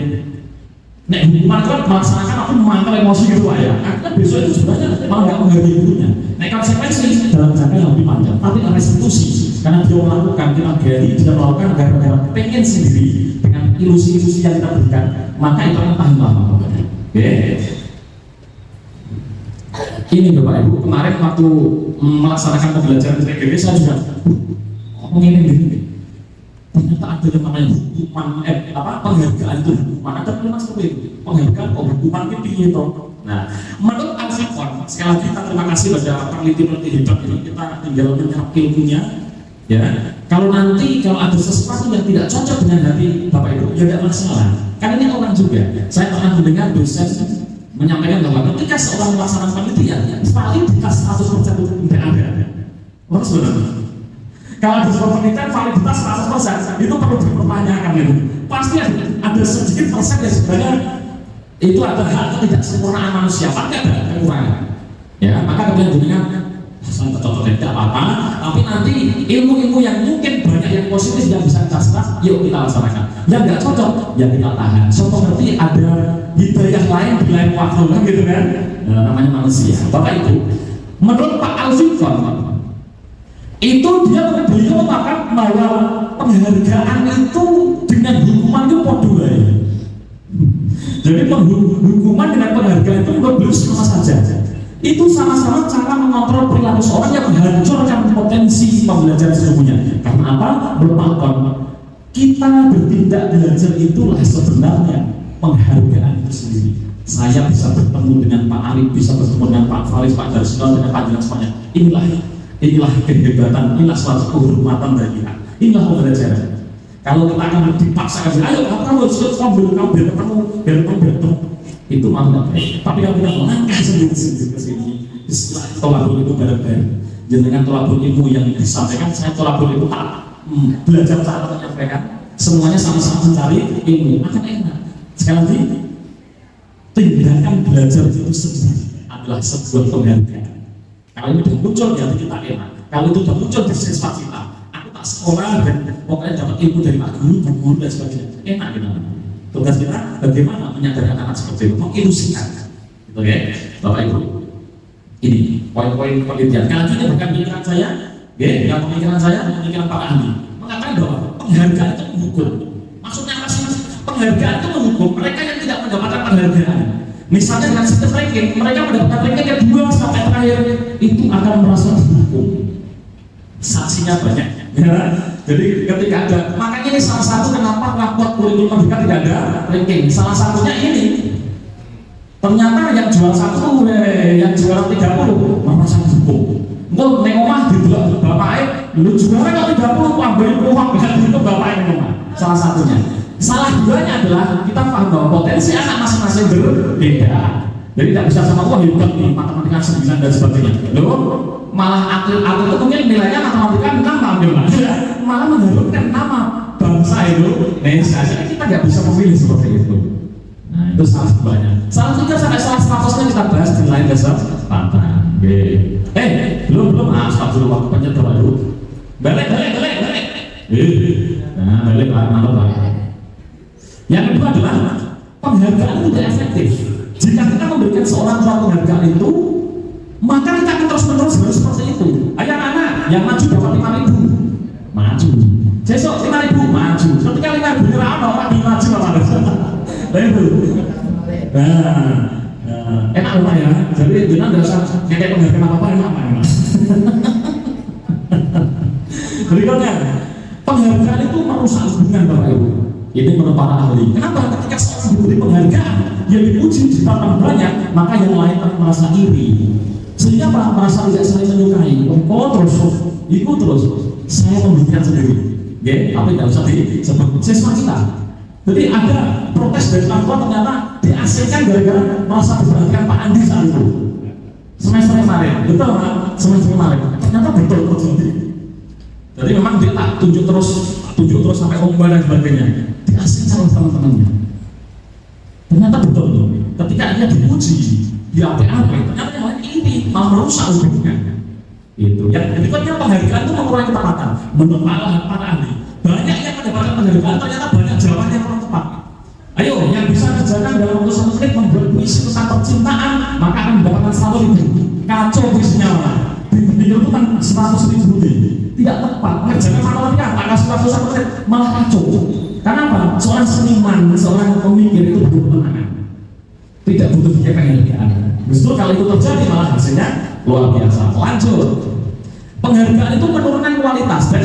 nek hukuman itu melaksanakan aku memantau emosi gitu Pak ya. Akhirnya besok itu sebenarnya malah nggak menghargai gurunya. Nek konsekuensi dalam jangka yang lebih panjang, tapi restitusi karena dia melakukan, kita gali, dia melakukan gara-gara pengen sendiri dengan ilusi-ilusi yang kita berikan, maka itu akan tahan lama. Oke. Ini Bapak Ibu, kemarin waktu melaksanakan pembelajaran TGW saya juga ngomongin ini. Ternyata ada yang namanya hukuman, penghargaan itu, maka terima seperti itu, penghargaan, hukuman itu. Nah, menurut Al-Faqon, sekali lagi kita terima kasih pada peneliti-peneliti hebat ini, kita tinggal menyerap ilmunya. Ya, kalau ada sesuatu yang tidak cocok dengan hati Bapak Ibu, ya tidak masalah. Kan ini orang juga. Saya pernah mendengar dosen menyampaikan bahwa ketika seorang melaksanakan penelitian, validitas 100% itu tidak ada. Orang sebenarnya. Kalau ada sebuah penelitian validitas 100% itu perlu dipertanyakan itu. Pasti ada sedikit persen yang sebenarnya itu ada hal ketidaksempurnaan manusia, pasti ada kekurangan. Ya, maka kemudian dengan asal cocok tidak apa-apa, tapi nanti ilmu-ilmu yang mungkin banyak yang positif yang bisa kita serap, yuk kita laksanakan. Yang nggak cocok, ya kita tahan. Seperti ada hidayah lain di lain waktu kan gitu kan? Namanya manusia. Bapak Ibu, menurut Pak Al-Faqon, itu beliau mengatakan bahwa penghargaan itu dengan hukuman itu podo. Jadi hukuman dengan penghargaan itu menurut beliau sama saja. Itu sama-sama cara mengontrol perilaku seorang yang menghancurkan potensi pembelajaran sesungguhnya. Karena apa? Merupakan kita bertindak belajar itulah sebenarnya penghargaan itu sendiri. Saya bisa bertemu dengan Pak Arif, bisa bertemu dengan Pak Faris, Pak Darsono, dengan Pak Jelas semuanya. Inilah kehebatan, inilah suatu kehormatan bagi kita. Inilah pembelajaran. Kalau kita akan dipaksakan, ayo kamu harus biar ketemu, itu mau tidak baik. Tapi kalau kita melangkah sendiri ke sini, istilah tolabul itu bareng-bareng. Dengan tolabul ilmu yang disampaikan, saya tolabul itu belajar cara menyampaikan. Semuanya sama-sama mencari ilmu, akan enak. Sekali lagi, tindakan belajar itu sendiri adalah sebuah penghargaan. Kalau ini sudah muncul di hati kita enak. Kalau itu sudah muncul di siswa kita, aku tak sekolah dan pokoknya dapat ilmu dari Pak Guru, Bu Guru dan sebagainya. Enak gitu. Tugas kita bagaimana menyadarkan anak seperti itu, mengilusikan. Gitu ya, Bapak Ibu. Ini poin-poin penelitian. Kalau ini bukan pemikiran saya, yang pemikiran saya, pemikiran Pak Ahli. Mengatakan bahwa penghargaan itu menghukum. Maksudnya apa sih? Penghargaan itu menghukum mereka yang tidak mendapatkan penghargaan. Misalnya dengan sistem ranking, mereka mendapatkan ranking yang 2 sampai terakhir itu akan merasa dihukum. Saksinya banyak. Ya. Jadi ketika ada, makanya ini salah satu kenapa raport kurikulum mereka tidak ada ranking. Salah satunya ini. Ternyata yang juara 1, yang juara 30 merasa dihukum. Engko ning omah didelok bapake, lu juara kok 30 kok ambil uang itu bapake ning omah. Salah satunya. Salah duanya adalah kita paham bahwa potensi anak masing-masing berbeda. Jadi tidak bisa sama wah hebat nih matematika 9 dan sebagainya. Loh, malah atlet itu mungkin nilainya matematika 6 ambil malah mengharumkan nama bangsa itu. Indonesia. Kita nggak bisa memilih seperti itu. Nah itu salah banyak. Salah 3 sampai salah 100 kita bahas di lain kesempatan. Belum astagfirullah penyedot dulu. Balik. Nah balik mantap. Yang kedua adalah penghargaan itu tidak efektif. Jika kita memberikan seorang penghargaan itu, maka kita akan terus-menerus harus seperti itu. Ayo anak-anak yang maju dapat 5.000, maju. Besok 5.000, maju. Ketika 5.000 nyerah orang maju apa? Itu. Enak lupa ya. Jadi benar nggak usah kayak penghargaan apa enak apa enak. Berikutnya, penghargaan itu merusak hubungan Bapak Ibu. Ini menurut para ahli. Kenapa? Ketika seorang diberi penghargaan, yang dipuji ditambah banyak, maka yang lain akan merasa iri. Sehingga apa? Merasa tidak saling menyukai. Ikut terus. Saya memberikan sendiri. Tapi tidak usah disebut siswa kita. Jadi ada protes dari orang tua ternyata diasingkan gara-gara merasa diperhatikan Pak Andi saat itu. Semester kemarin, betul kan? Semester kemarin. Ternyata betul terjadi. Jadi memang dia tak tunjuk terus sampai omba dan sebagainya. Diasingkan oleh teman-temannya. Ternyata betul tuh. Ketika dia dipuji, dia apa-apa, ternyata yang lain ini malah merusak hubungan. Itu. Yang berikutnya penghargaan itu mengurangi ketepatan. Menurut para ahli, banyak yang mendapatkan penghargaan ternyata banyak jawaban yang kurang tepat. Ayo, yang bisa kerjakan dalam waktu 1 menit membuat puisi tentang percintaan, maka akan mendapatkan 100.000. Kacau puisinya lah. Di itu kan 100.000 nih. tidak tepat. Mengerjakan matematika tak kasih waktu 1 menit malah kacau. Karena apa? Seorang seniman, seorang pemikir itu butuh kemenangan, tidak butuh penghargaan. Justru kalau itu terjadi malah hasilnya luar biasa. Lanjut, penghargaan itu menurunkan kualitas. Dan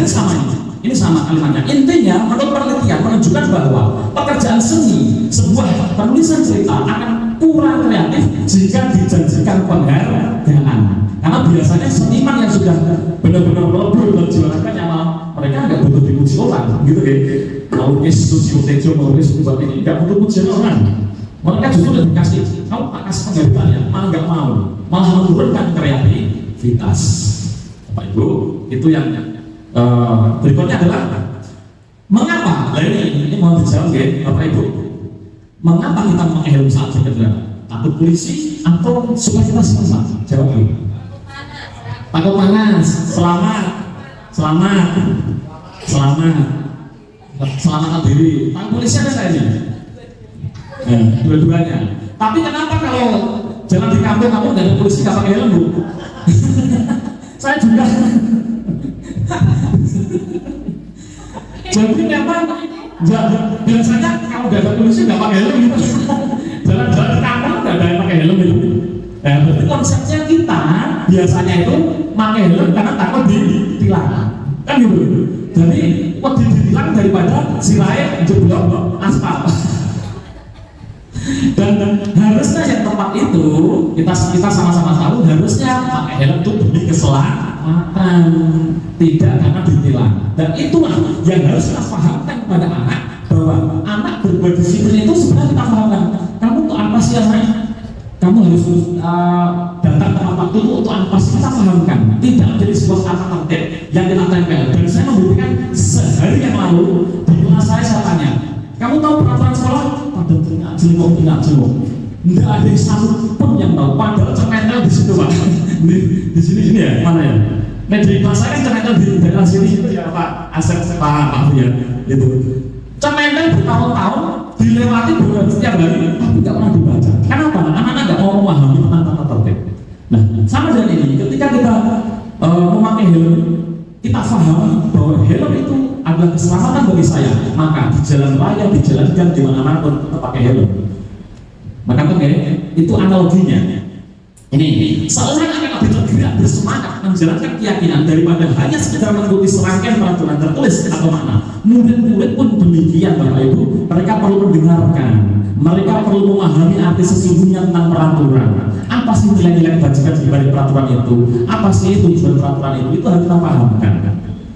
ini sama kalimatnya. Intinya menurut penelitian menunjukkan bahwa pekerjaan seni, sebuah penulisan cerita akan kurang kreatif jika dijanjikan penghargaan. Karena biasanya seniman yang sudah benar-benar lebih berjualannya malah mereka nggak butuh dipuji orang, gitu ya. Melukis Susilo Tejo, melukis buat ini nggak butuh pujian orang. Mereka justru udah dikasih, kamu tak kasih penghargaan ya, malah nggak mau, malah menurunkan kreativitas. Bapak Ibu, itu yang berikutnya adalah mengapa? Nah ini mau dijawab ya, Bapak Ibu. Mengapa kita menghelm saat berkendara? Takut polisi atau supaya kita selamat? Jawab dulu. Takut panas, selamatkan diri. Takut polisi ada nggak ini? Dua-duanya. Tapi kenapa kalau jalan di kampung kamu nggak ada polisi nggak pakai helm, Bu? Saya juga. Jadi memang biasanya kalau nggak ada polisi nggak pakai helm gitu. Jalan-jalan di kampung nggak ada yang pakai helm gitu. Nah, berarti konsepnya kita biasanya itu pakai helm karena takut ditilang, kan gitu. Jadi lebih ditilang daripada sirai jeblok aspal. Dan harusnya yang tempat itu kita sama-sama tahu harusnya pakai helm itu demi keselamatan, tidak karena ditilang. Dan itulah yang harus kita pahamkan kepada anak, bahwa anak berbuat disiplin itu sebenarnya kita pahamkan. Kamu tuh apa sih anak? Kamu harus datang tepat waktu itu untuk apa sih? Kita pahamkan. Tidak menjadi sebuah kata tertib yang kita tempel. Dan saya membuktikan sehari yang lalu di kelas saya tanya, kamu tahu peraturan sekolah? Pada tengah jeluk. Tidak ada satu pun yang tahu. Padahal cementel di situ, Pak. Di sini ya, mana ya? Nah di kelas saya kan cementel di daerah sini itu ya Pak Asep, Pak ya, gitu. Cementel bertahun-tahun dilewati setiap hari, tapi tidak pernah dibaca. Kenapa? Anak-anak nggak mau memahami tentang tata tertib. Nah, sama dengan ini, ketika kita memakai helm, kita paham bahwa helm itu adalah keselamatan bagi saya, maka di jalan raya, di jalan gang, di mana-mana pun tetap pakai helm. Maka itu analoginya. Ini seorang akan lebih tergerak bersemangat menjalankan keyakinan daripada hanya sekedar mengikuti serangkaian peraturan tertulis atau makna. Murid-murid pun demikian, Bapak Ibu. Mereka perlu mendengarkan, mereka perlu memahami arti sesungguhnya tentang peraturan. Apa sih nilai-nilai kebajikan di balik peraturan itu? Apa sih tujuan peraturan itu? Itu harus kita pahamkan.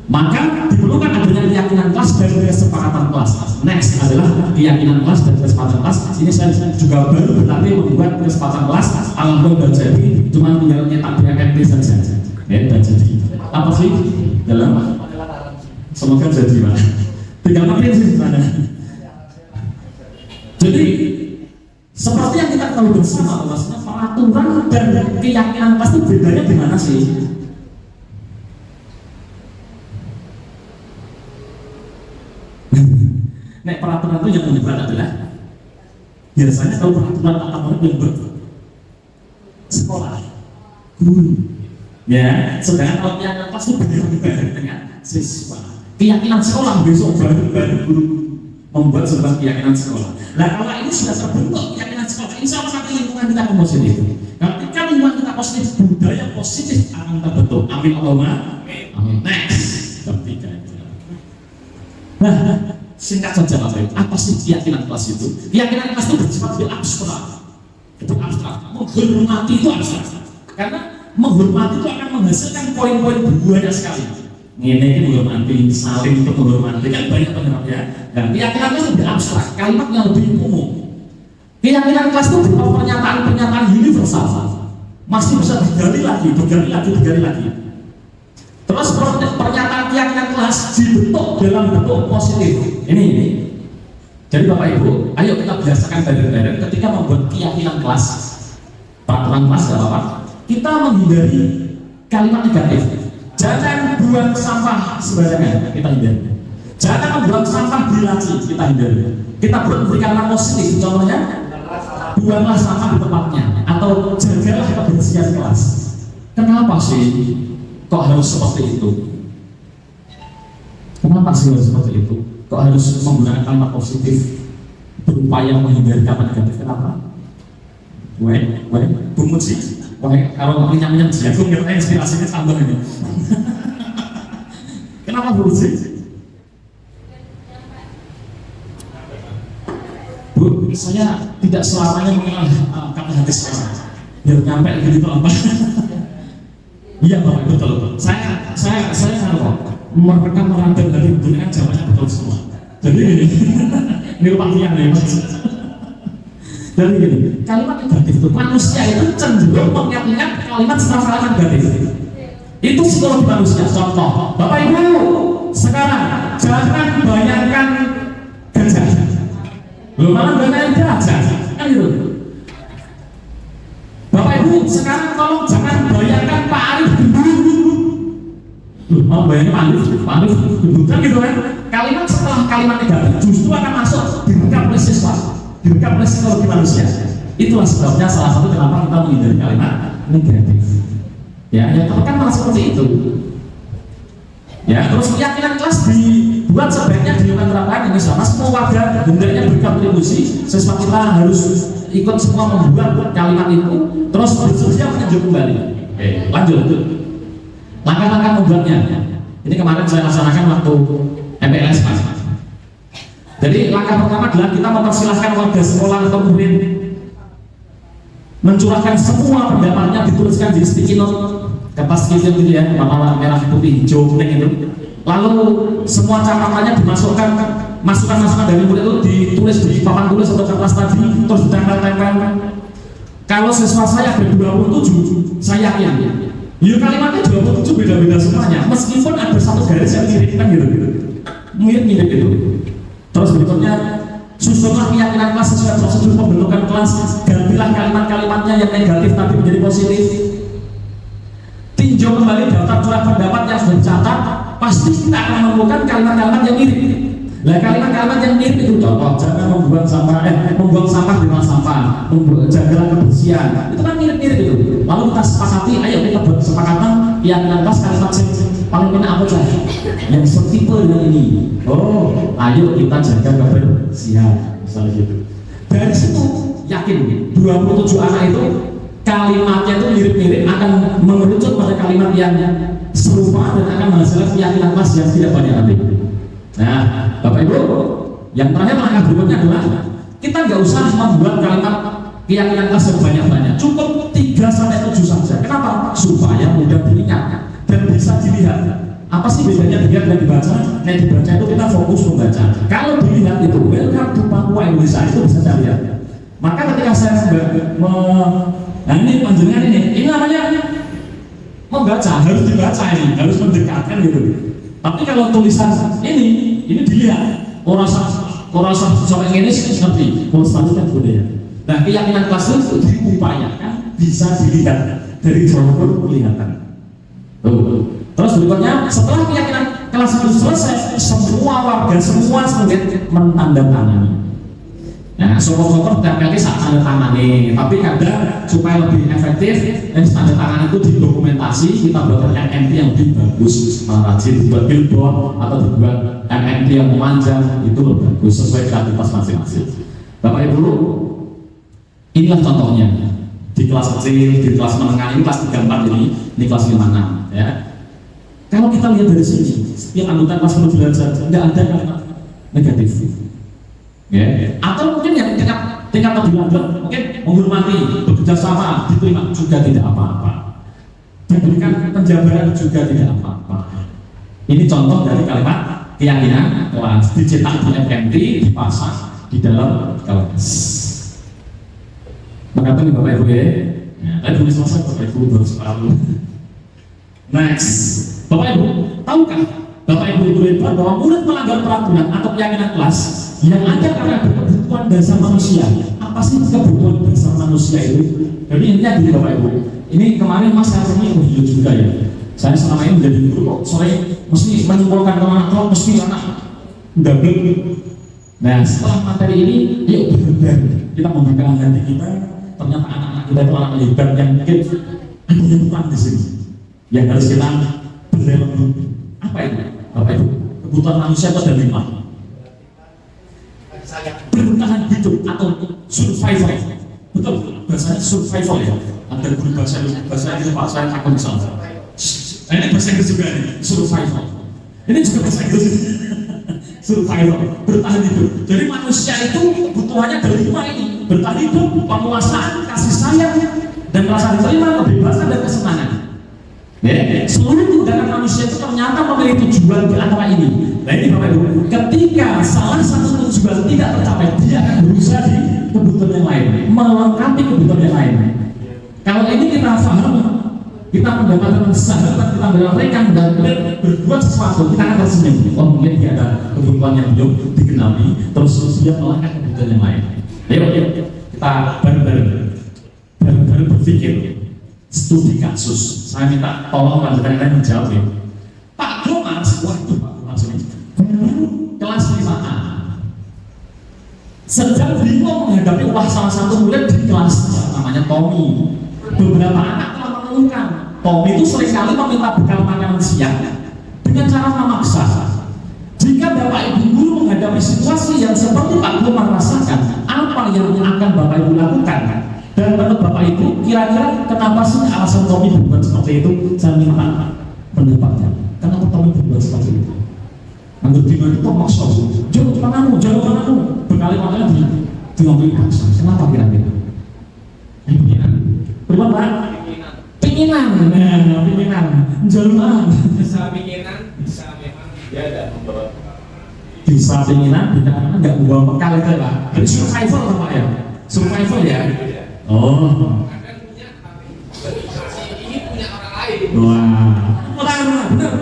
Maka diperlukan adanya keyakinan kelas dan kesepakatan kelas. Next adalah keyakinan kelas dan kesepakatan kelas. Ini saya juga baru berlatih membuat kesepakatan kelas. Alhamdulillah sudah jadi, cuma tinggal nyetak BMT saja. Ya, sudah jadi. Apa sih dalam? Semoga jadi, Pak. Tinggal makin sih sana. Jadi seperti yang kita tahu bersama, bahwasanya peraturan dan keyakinan kelas itu bedanya di mana sih? Nek peraturan itu yang menyebabkan adalah biasanya kalau peraturan atau yang sekolah guru, ya. Sedangkan kalau keyakinan kelas itu berbeda dengan siswa. Keyakinan sekolah besok baru guru membuat sebuah keyakinan sekolah. Nah kalau ini sudah terbentuk keyakinan sekolah, insya Allah nanti lingkungan kita akan positif. Ketika lingkungan kita positif, budaya positif akan terbentuk. Amin Allahumma amin. Next, ketiga. Nah, singkat saja Bapak Ibu, apa sih keyakinan kelas itu? Keyakinan kelas itu bersifat lebih abstrak. Itu abstrak. Menghormati itu abstrak. Karena menghormati itu akan menghasilkan poin-poin banyak sekali. Ini menghormati, saling untuk menghormati, kan banyak pengerap ya. Dan keyakinan kelas lebih abstrak, kalimat yang lebih umum. Keyakinan kelas itu berupa pernyataan-pernyataan universal. Masih bisa digali lagi. Terus pernyataan keyakinan kelas dibentuk dalam bentuk positif. Ini. Jadi Bapak Ibu, ayo kita biasakan bareng-bareng ketika membuat keyakinan kelas, peraturan kelas nggak apa-apa. Kita menghindari kalimat negatif. Jangan buang sampah sembarangan, kita hindari. Jangan membuang sampah di laci, kita hindari. Kita berikan positif, contohnya buanglah sampah di tempatnya atau jagalah kebersihan kelas. Kenapa sih kok harus seperti itu? Kenapa sih harus seperti itu? Kok harus menggunakan kalimat positif berupaya menghindari kata negatif? Kenapa? Bumut sih. Kalau minyak-minyak jagung kira inspirasinya tambah ini. Kenapa bumut sih? Bu, saya tidak selamanya mengenal kata hati sekarang. Biar nyampe gitu apa? Iya Bapak, betul. Saya mereka merangkul dari dunia jawabannya betul semua. Jadi ini rupiah nih Mas. Jadi gini, kalimat negatif itu manusia itu cenderung mengingat kalimat setelah kalimat negatif. Itu psikologi manusia. Contoh, Bapak Ibu sekarang jangan bayangkan gajah. Belum malah bayangkan gajah, kan gitu. Bapak Ibu sekarang tolong jangan bayangkan Pak Arif gendut. Mau bayangkan Pak Arif gendut kan gitu kan? Kalimat setelah kalimat negatif justru akan masuk direkam oleh siswa, direkam oleh psikologi manusia. Itulah sebabnya salah satu kenapa kita menghindari kalimat negatif. Ya, yang tertekan malah seperti itu. Ya, terus keyakinan kelas dibuat sebaiknya diterapkan ini sama semua warga hendaknya berkontribusi. Siswa kita harus ikut semua membuat kalimat itu, terus bersedia meninjau kembali. Oke, lanjut. Langkah-langkah membuatnya. Ini kemarin saya laksanakan waktu MPLS Mas. Jadi langkah pertama adalah kita mempersilahkan warga sekolah atau murid mencurahkan semua pendapatnya, dituliskan di sticky note, kertas gitu ya, warna merah, putih, hijau, kuning itu. Lalu semua catatannya dimasukkan, masukan-masukan dari murid itu ditulis di papan tulis atau kertas tadi, terus ditempel-tempel. Kalau siswa saya ada 27, saya yakin ya kalimatnya 27 beda-beda semuanya, meskipun ada satu garis yang mirip kan gitu, mirip itu. Terus berikutnya susunlah keyakinan kelas sesuai prosedur pembentukan kelas, gantilah kalimat-kalimatnya yang negatif tapi menjadi positif. Tinjau kembali daftar curah pendapat yang sudah dicatat, pasti kita akan menemukan kalimat-kalimat yang mirip. Nah, kalimat-kalimat yang mirip itu contoh, jangan membuang sampah di rumah sampah, jagalah kebersihan, itu kan mirip-mirip itu. Lalu kita sepakati, ayo kita buat kesepakatan keyakinan kelas kalimat yang paling kena apa saja yang setipe dengan ini. Oh, ayo kita jaga kebersihan, misalnya gitu. Dari situ yakin 27 anak itu kalimatnya itu mirip-mirip akan mengerucut pada kalimat yang serupa dan akan menghasilkan keyakinan kelas yang tidak banyak nanti. Nah, Bapak Ibu, yang terakhir langkah berikutnya adalah kita nggak usah membuat kalimat keyakinan kelas yang banyak-banyak, cukup 3-7 saja. Kenapa? Supaya mudah diingat dan bisa dilihat. Apa sih bedanya dilihat dan dibaca? Nah, dibaca itu kita fokus membaca. Kalau dilihat itu, welcome to Papua Indonesia, itu bisa saya lihat. Maka ketika saya nah ini panjenengan ini namanya membaca, harus dibaca ini, harus mendekatkan gitu. Tapi kalau tulisan ini dilihat, orang sampai ini seperti melestarikan budaya. Nah, keyakinan kelas itu diupayakan bisa dilihat dari jauh pun kelihatan. Terus berikutnya, setelah keyakinan kelas itu selesai, semua warga, semua murid menandatangani. Nah, syukur-syukur TPLK saat tanda tangani, tapi kadang supaya lebih efektif, tanda tangan itu didokumentasi, kita buat MMP yang lebih bagus, rajin dibuat billboard atau dibuat MMP yang memanjang, itu lebih bagus sesuai kreativitas masing-masing. Bapak Ibu, inilah contohnya di kelas kecil, di kelas menengah ini kelas 34 ini kelas 56 ya. Kalau kita lihat dari sini, setiap anggota kelas perlu belajar, tidak ada kalimat negatif. Ya. Atau mungkin yang tingkat lebih lanjut, mungkin menghormati, bekerja sama, diterima juga tidak apa-apa. Diberikan penjabaran juga tidak apa-apa. Ini contoh dari kalimat keyakinan kelas, dicetak di FMT, dipasang di dalam kelas. Mengatakan Bapak Ibu ya, tadi belum selesai Bapak Ibu baru separuh. Next, Bapak Ibu, tahukah Bapak Ibu hebat bahwa murid melanggar peraturan atau keyakinan kelas yang ada karena kebutuhan dasar manusia? Apa sih kebutuhan dasar manusia itu? Jadi intinya gini Bapak Ibu, ini kemarin Mas Harni video juga ya. Saya selama ini menjadi guru kok sore mesti menyimpulkan kemana mesti anak double. Nah, setelah materi ini, yuk benar kita membuka hati kita. Ternyata anak-anak kita itu anak hebat yang mungkin ada yang kurang di sini, yang harus kita beri. Apa itu Bapak Ibu? Kebutuhan manusia itu ada 5. Bertahan hidup atau survival. Betul, bahasanya survival ya. Ada guru bahasa Inggris Pak, saya takut misalnya. Nah, ini bahasa Inggris juga nih, survival. Ini juga bahasa Inggris. Survival, bertahan hidup. Jadi manusia itu kebutuhannya ada 5 ini. Bertahan hidup, penguasaan, kasih sayang, dan rasa diterima, kebebasan dan kesenangan. Ya, seluruh tindakan manusia itu ternyata memiliki tujuan di antara ini. Nah ini Bapak Ibu, ketika salah satu tujuan tidak tercapai, dia akan berusaha di kebutuhan yang lain, melengkapi kebutuhan yang lain. Kalau ini kita paham, kita mendapatkan sahabat, kita mendapatkan dan berbuat sesuatu, kita akan tersenyum. Oh mungkin dia ada kebutuhan yang belum digenapi, terus dia melengkapi kebutuhan yang lain. Ayo kita bareng-bareng berpikir. Studi kasus, saya minta tolong lanjutkan menjawab ya. Pak Thomas, waduh Pak Thomas ini kelas 5A sedang bingung menghadapi salah satu murid di kelas namanya Tommy. Beberapa anak telah mengeluhkan Tommy itu seringkali meminta bekal makanan siang dengan cara memaksa. Jika Bapak Ibu guru menghadapi situasi yang seperti Pak Thomas rasakan, apa yang akan Bapak Ibu lakukan? Dan menurut Bapak Ibu, kira-kira kenapa sih alasan Tommy berbuat seperti itu? Saya minta pendapatnya. Kenapa Tommy berbuat seperti itu? Anggap dia itu maksa, jangan panamu, berkali makanya diomongin paksa. Kenapa kira-kira? Pinginan. Berapa Pak? Pinginan. Jalan. Bisa pinginan, bisa memang dia tidak membawa Bisa pinginan, karena nggak membawa bekal itu Pak. Jadi survival Pak ya. Survival ya. Oh. kadang punya tapi ini punya orang lain. Wah. Benar.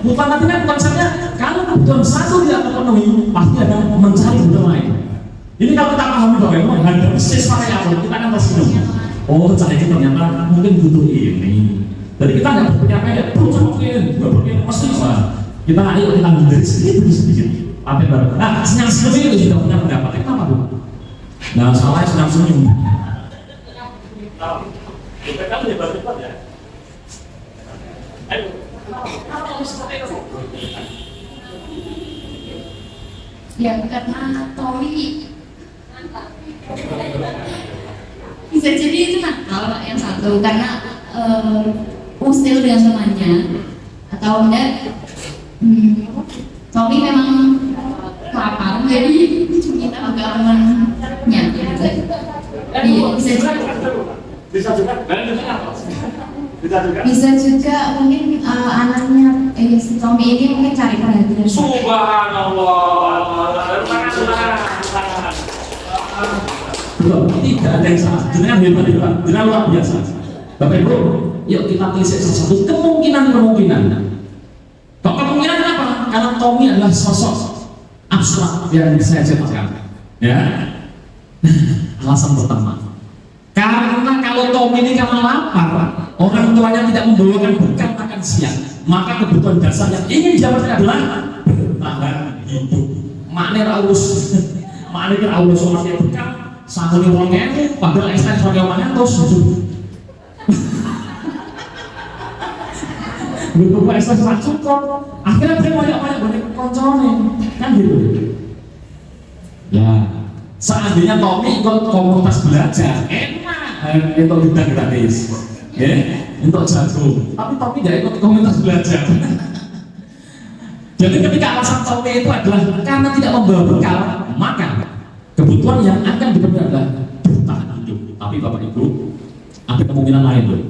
Bukan artinya konsepnya kalau kebutuhan satu tidak terpenuhi, pasti ada mencari kebutuhan lain. Ini kalau kita pahami bahwa memang menghadapi variabel kita akan tersenyum. Oh, cara ini ternyata mungkin butuh ini. Jadi kita nggak berpikir kayak mungkin mesti bisa. Kita ayo kita hindari sedikit. Apa baru? Nah, senyum itu sudah punya pendapat. Kenapa Bu? Nah, salah senyum. Kita kan hebat-hebat ya. Ayo, kenapa seperti itu? Ya karena Tommy bisa jadi itu nakal yang satu karena usil dengan temannya atau enggak Tommy memang kelaparan jadi kita agak temannya gitu. Bisa juga mungkin anaknya si Tommy ini mungkin cari perhatian. Subhanallah. Tidak ada yang salah. Jenengan hebat, jenengan luar biasa. Bapak Ibu, yuk kita telisik sesuatu kemungkinan. Kok kemungkinan kenapa? Karena Tommy adalah sosok abstrak yang saya ceritakan. Ya. Alasan pertama. Karena kalau Tommy ini karena lapar, orang tuanya tidak membawakan bekal makan siang, maka kebutuhan dasar yang ingin didapatkan adalah bertahan hidup. Maknanya harus soalnya bekal. Sanggup orangnya, padahal ekstrak soalnya omanya terus butuh ekstrak sangat cukup. Akhirnya dia banyak konconnya, kan gitu. Ya, seandainya Tommy ikut komunitas belajar, enak itu tidak gratis, ya, untuk jago. Tapi Tommy tidak ikut komunitas belajar. Jadi ketika alasan Tommy itu adalah karena tidak membawa bekal, maka kebutuhan yang akan dipenuhi adalah bertahan hidup. Tapi Bapak Ibu, ada kemungkinan lain loh.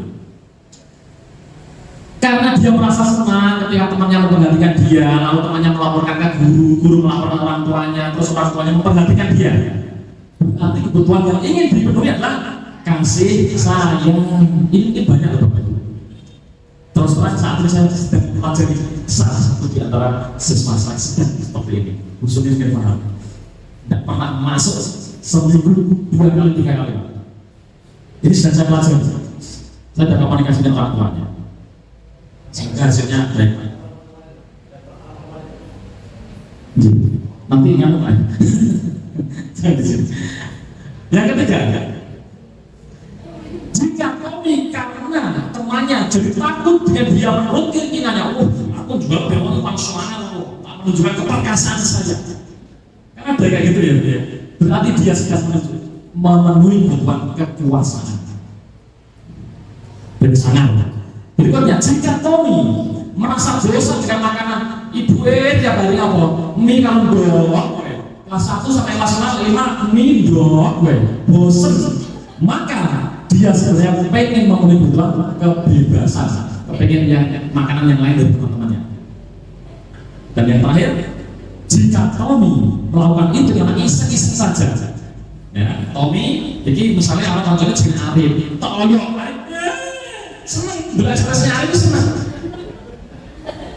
Karena dia merasa senang ketika temannya memperhatikan dia, lalu temannya melaporkan ke guru melaporkan orang tuanya, terus orang tuanya memperhatikan dia. Nanti kebutuhan yang ingin dipenuhi adalah kasih sayang. Ini banyak loh Bapak Ibu. Terus terang saat ini saya sedang mempelajari salah satu di antara siswa saya sedang seperti ini, khususnya saya paham. Tidak pernah masuk seminggu 2 kali 3 kali. Ini sudah saya pelajari. Saya tidak komunikasi dengan orang tuanya. Sehingga hasilnya baik. Nanti ingat lagi. Yang ketiga, jika Tommy karena temannya jadi takut dan dia menurut keinginannya, aku juga bemo fungsional kok, tak menunjukkan keperkasaan saja. Karena ada kayak gitu ya, berarti dia sudah memenuhi kebutuhan kekuasaan. Bersama. Berikutnya, jika Tommy merasa bosan dengan makanan ibu tiap hari apa? Mie kalau dok, kelas 1 sampai kelas 5 mie dok, bosen. Maka dia sebenarnya pengen memenuhi kebutuhan kebebasan, kepengen yang makanan yang lain dari teman-temannya. Dan yang terakhir, jika Tommy melakukan itu yang iseng-iseng saja, ya, Tommy, jadi misalnya orang contohnya jadi Arif, toyok, seneng, beres-beresnya Arif seneng.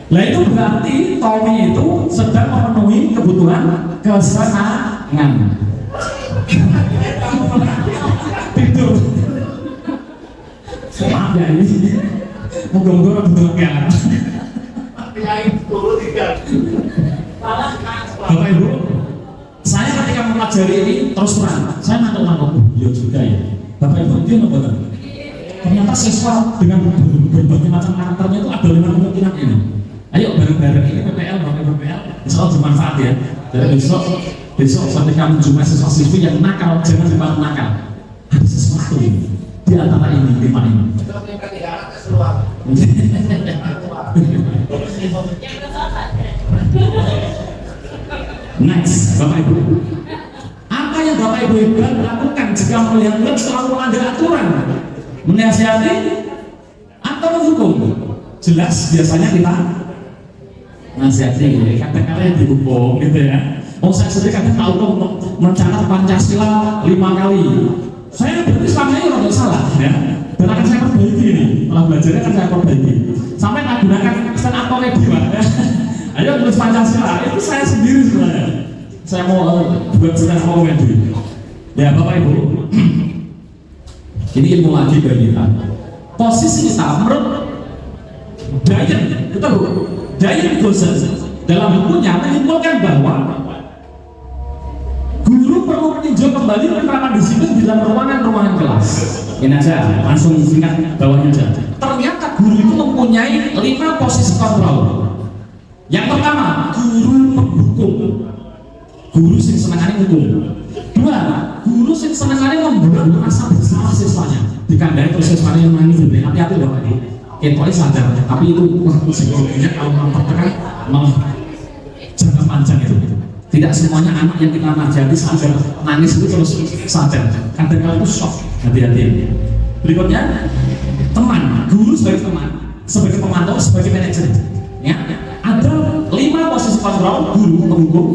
Nah itu berarti Tommy itu sedang memenuhi kebutuhan kesenangan. Tidur. Maaf ya ini, moga-moga betul ya. Bapak Ibu, saya ketika mempelajari ini terus terang, saya nangkep ya juga ya. Bapak Ibu dia nggak ternyata siswa dengan berbagai macam karakternya itu ada 5 kemungkinan ini. Ayo bareng-bareng ini PPL, Bapak Ibu PPL, insya Allah bermanfaat ya. Jadi besok ketika menjumpai siswa-siswi yang nakal, jangan dipanggil nakal. Ada sesuatu di antara ini 5 ini. Next, Bapak Ibu. Apa yang Bapak Ibu lakukan jika melihat selalu melanggar aturan? Menasihati atau menghukum? Jelas biasanya kita nasihati, kadang-kadang dihukum gitu ya. Oh saya sendiri kadang tahu kok mencatat Pancasila 5 kali. Saya berarti selama ini tidak salah ya. Dan akan saya perbaiki ini. Malah belajarnya akan saya perbaiki. Sampai tak gunakan stand up comedy ya. Ayo tulis Pancasila. Itu saya sendiri sebenarnya. Saya mau buat stand up comedy. Ya Bapak Ibu. Ini ilmu lagi bagi kita. Posisi kita menurut Diane, kita Diane Gosen dalam bukunya menyimpulkan bahwa guru perlu meninjau kembali penerapan disiplin di dalam ruangan-ruangan kelas. Ini aja, langsung singkat bawahnya aja. Ternyata guru itu mempunyai 5 posisi kontrol. Yang pertama, guru menghukum. Guru sing senengane hukum. 2, guru sing senengane membuat merasa bersalah siswanya. Dikandai terus siswanya yang nangis, hati-hati Bapak Ibu. Ketoknya sadar, tapi itu wah psikologinya kalau mempertekan malah jangka panjang itu. Tidak semuanya anak yang kita najati sadar nangis itu terus sadar. Kadang-kadang itu shock. Hati-hati. Berikutnya, teman, guru sebagai teman, sebagai pemantau, sebagai manajer. Ya, ada 5 posisi kontrol guru menghukum,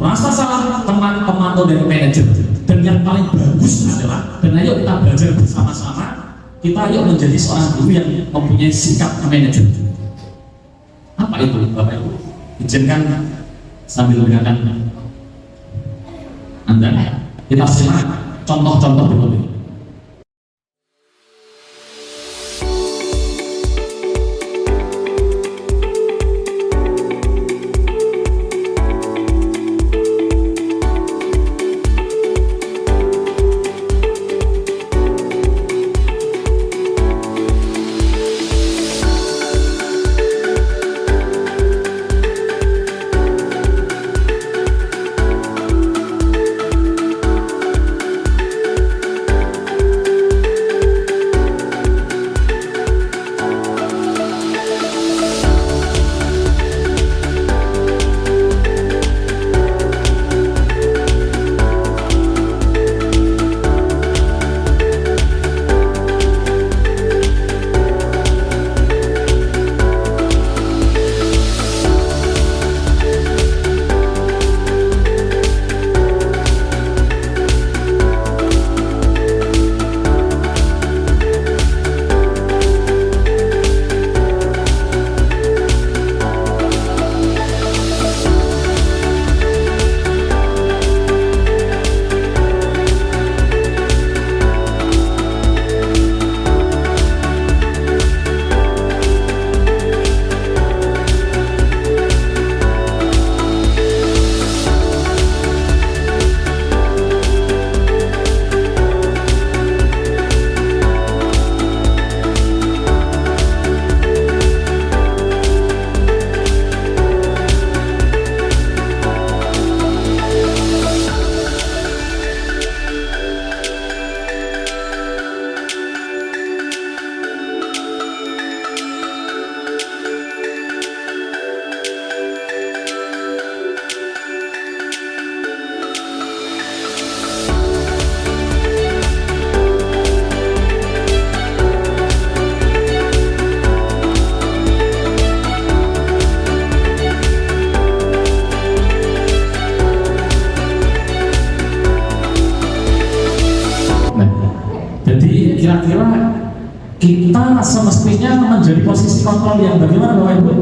rasa salah teman, pemantau, dan manajer. Dan yang paling bagus adalah, dan ayo kita belajar bersama-sama. Kita yuk menjadi seorang guru yang mempunyai sikap manajer. Apa itu Bapak Ibu? Izinkan sambil mendengarkan Anda, kita simak contoh-contoh berikut ini. kira-kira kita semestinya menjadi posisi kontrol yang bagaimana Bapak Ibu?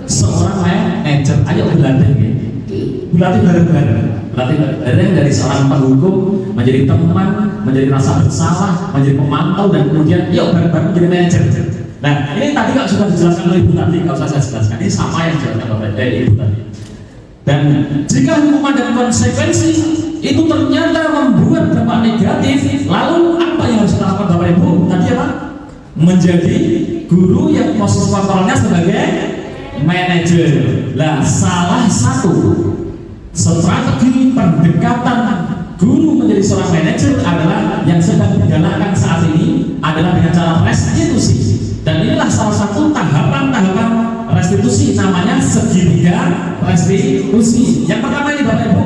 Seorang manajer, ayo berlatih ya. Berlatih bareng-bareng. Berlatih bareng dari seorang penghukum menjadi teman, menjadi rasa bersalah, menjadi pemantau, dan kemudian yuk bareng-bareng menjadi manajer. Nah, ini tadi kalau sudah dijelaskan oleh Ibu tadi, kalau saya jelaskan ini sama yang dijelaskan oleh Ibu tadi. Dan jika hukuman dan konsekuensi itu ternyata membuat dampak negatif, lalu apa yang harus dilakukan Bapak Ibu? Tadi apa? Menjadi guru yang posisi kontrolnya sebagai manajer. Nah, salah satu strategi pendekatan guru menjadi seorang manajer adalah yang sedang digalakkan saat ini adalah dengan cara restitusi. Dan inilah salah satu tahapan-tahapan restitusi, namanya segitiga restitusi. Yang pertama ini Bapak Ibu,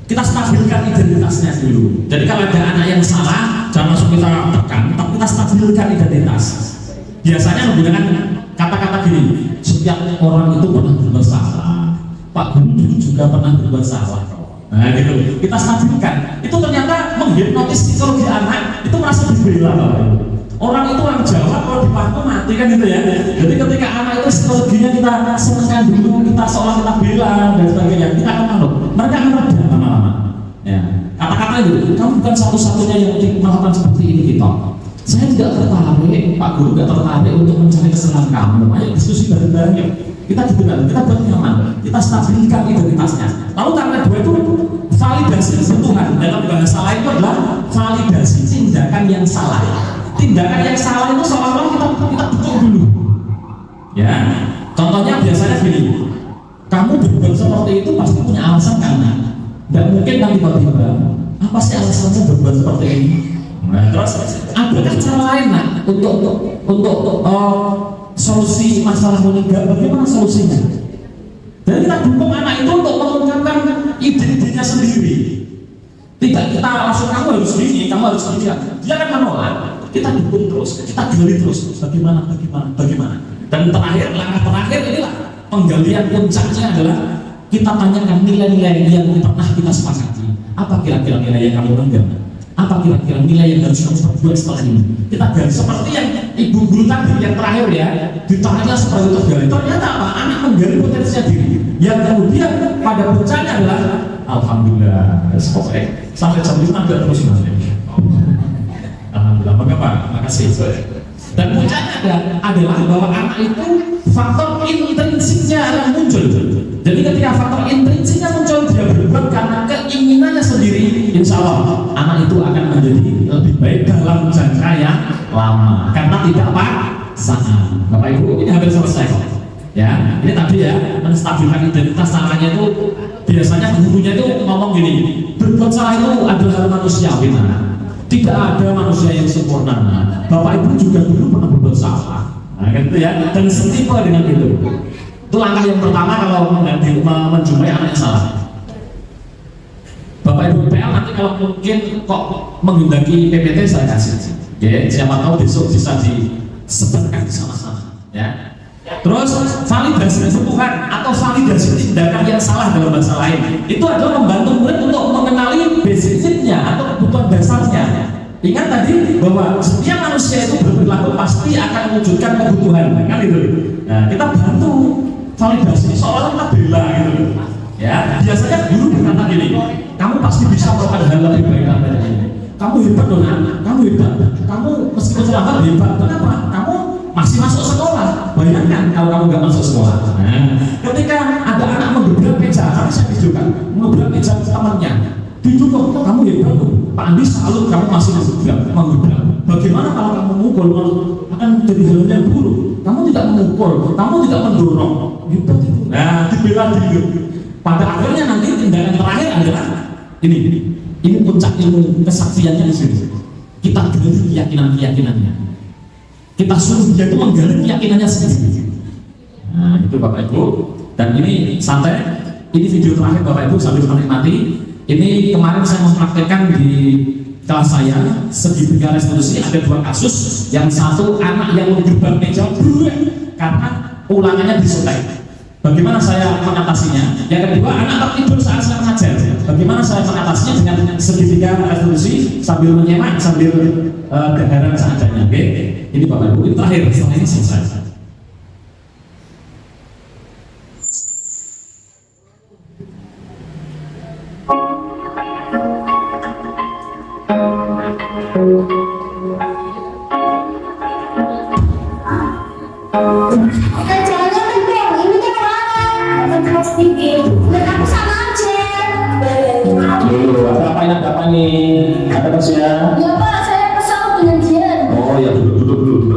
kita stabilkan identitasnya dulu. Jadi kalau ada anak yang salah, jangan langsung kita tekan, tapi kita stabilkan identitas. Biasanya menggunakan kata-kata gini, setiap orang itu pernah berbuat salah, Pak Guru juga pernah berbuat salah. Nah gitu, kita stabilkan. Itu ternyata menghipnotis psikologi anak, itu merasa dibela Bapak Ibu. Orang itu orang Jawa kalau dipaku mati kan gitu ya. Jadi ketika anak itu psikologinya kita senangkan dulu, kita seolah kita bela dan sebagainya, kita akan manut. Mereka akan reda lama-lama. Ya, kata-kata itu, kamu bukan satu-satunya yang melakukan seperti ini gitu. Saya tidak tertarik, Pak Guru tidak tertarik untuk mencari kesalahan kamu. Ayo diskusi bareng-bareng yuk. Kita didengar, kita buat nyaman, kita stabilkan identitasnya. Lalu karena dua itu validasi kebutuhan dalam bahasa lain itu adalah validasi tindakan yang salah. Tindakan yang salah itu seolah-olah kita dukung dulu. Ya, contohnya biasanya gini, kamu berbuat seperti itu pasti punya alasan karena tidak mungkin kan tiba-tiba apa sih alasannya berbuat seperti ini. Nah, terus adakah cara lain untuk solusi masalah meninggal? Bagaimana solusinya? Dan kita dukung anak itu untuk mengungkapkan ide-idenya sendiri. Tidak kita langsung kamu harus gini, kamu harus gini. Dia akan menolak. Kita dukung terus, kita gali terus. Bagaimana? Dan terakhir, langkah terakhir inilah penggalian puncaknya adalah kita tanyakan nilai-nilai yang pernah kita sepakati. Apa kira-kira nilai yang kamu langgar? Apa kira-kira nilai yang harus kamu perbuat setelah ini? Kita gali seperti yang Ibu Guru tadi yang terakhir ya, ditanya seperti itu gali. Ternyata apa? Anak menggali potensinya diri. Yang kemudian pada puncaknya adalah alhamdulillah, sampai jam 5 tidak terus alhamdulillah, mengapa? Makasih. Dan puncaknya adalah bahwa anak itu faktor intrinsiknya akan muncul. Jadi ketika faktor intrinsiknya muncul, dia berbuat karena keinginannya sendiri, insya Allah anak itu akan menjadi lebih baik dalam jangka yang lama karena tidak paksaan. Bapak Ibu, ini hampir selesai kok. Ya, ini tadi ya, menstabilkan identitas. Caranya itu biasanya gurunya itu ngomong gini, berbuat salah itu adalah hal manusiawi. Tidak ada manusia yang sempurna. Bapak Ibu juga dulu pernah berbuat salah. Nah, gitu ya. Dan setipe dengan itu. Itu langkah yang pertama kalau menjumpai anak yang salah. Bapak Ibu PL nanti kalau mungkin kok menghendaki PPT saya kasih. Ya, siapa tahu besok bisa disebarkan sama-sama. Ya. Terus validasi kebutuhan atau validasi tindakan yang salah dalam bahasa lain itu adalah membantu murid untuk mengenali basic need-nya atau kebutuhan dasarnya. Ingat tadi bahwa setiap manusia itu berperilaku pasti akan mewujudkan kebutuhan, kan itu. Nah, kita bantu validasi seolah kita bela gitu. Ya, biasanya guru berkata gini, kamu pasti bisa melakukan hal lebih baik dari ini. Kamu hebat dong, kamu hebat. Kamu meskipun terlambat hebat. Kenapa? Kamu masih masuk sekolah. Bayangkan kalau kamu nggak masuk sekolah. Nah, ketika ada anak menggebrak meja, harus saya tunjukkan, menggebrak meja temannya, didukung, kamu hebat tuh. Pak Andi salut kamu masih menggebrak. Bagaimana kalau kamu mukul? Akan jadi hal yang buruk. Kamu tidak memukul, kamu tidak mendorong. Gitu. Nah, dibela dulu. Pada akhirnya nanti tindakan terakhir adalah ini puncak ilmu kesaktiannya di sini. Kita gali keyakinan-keyakinannya. Kita suruh dia itu menggali keyakinannya sendiri. Nah, itu Bapak Ibu. Dan ini santai. Ini video terakhir Bapak Ibu sambil menikmati. Ini kemarin saya mempraktekkan di kelas saya segitiga restitusi. Ada 2 kasus. Yang satu anak yang menggebrak meja karena ulangannya disotek. Bagaimana saya mengatasinya? Yang kedua, anak tertidur saat saya mengajar. Bagaimana saya mengatasinya? Dengan segitiga resolusi sambil menyemak sambil keheran seadanya. Oke, ini Bapak Ibu, ini terakhir, setelah ini selesai. Kita jangan dong, ini kan orang cuma sedikit. Dan aku sama aja. Ada apa nih? Ada Mas ya? Ya Pak, saya kesal pengajian. Oh ya, dulu.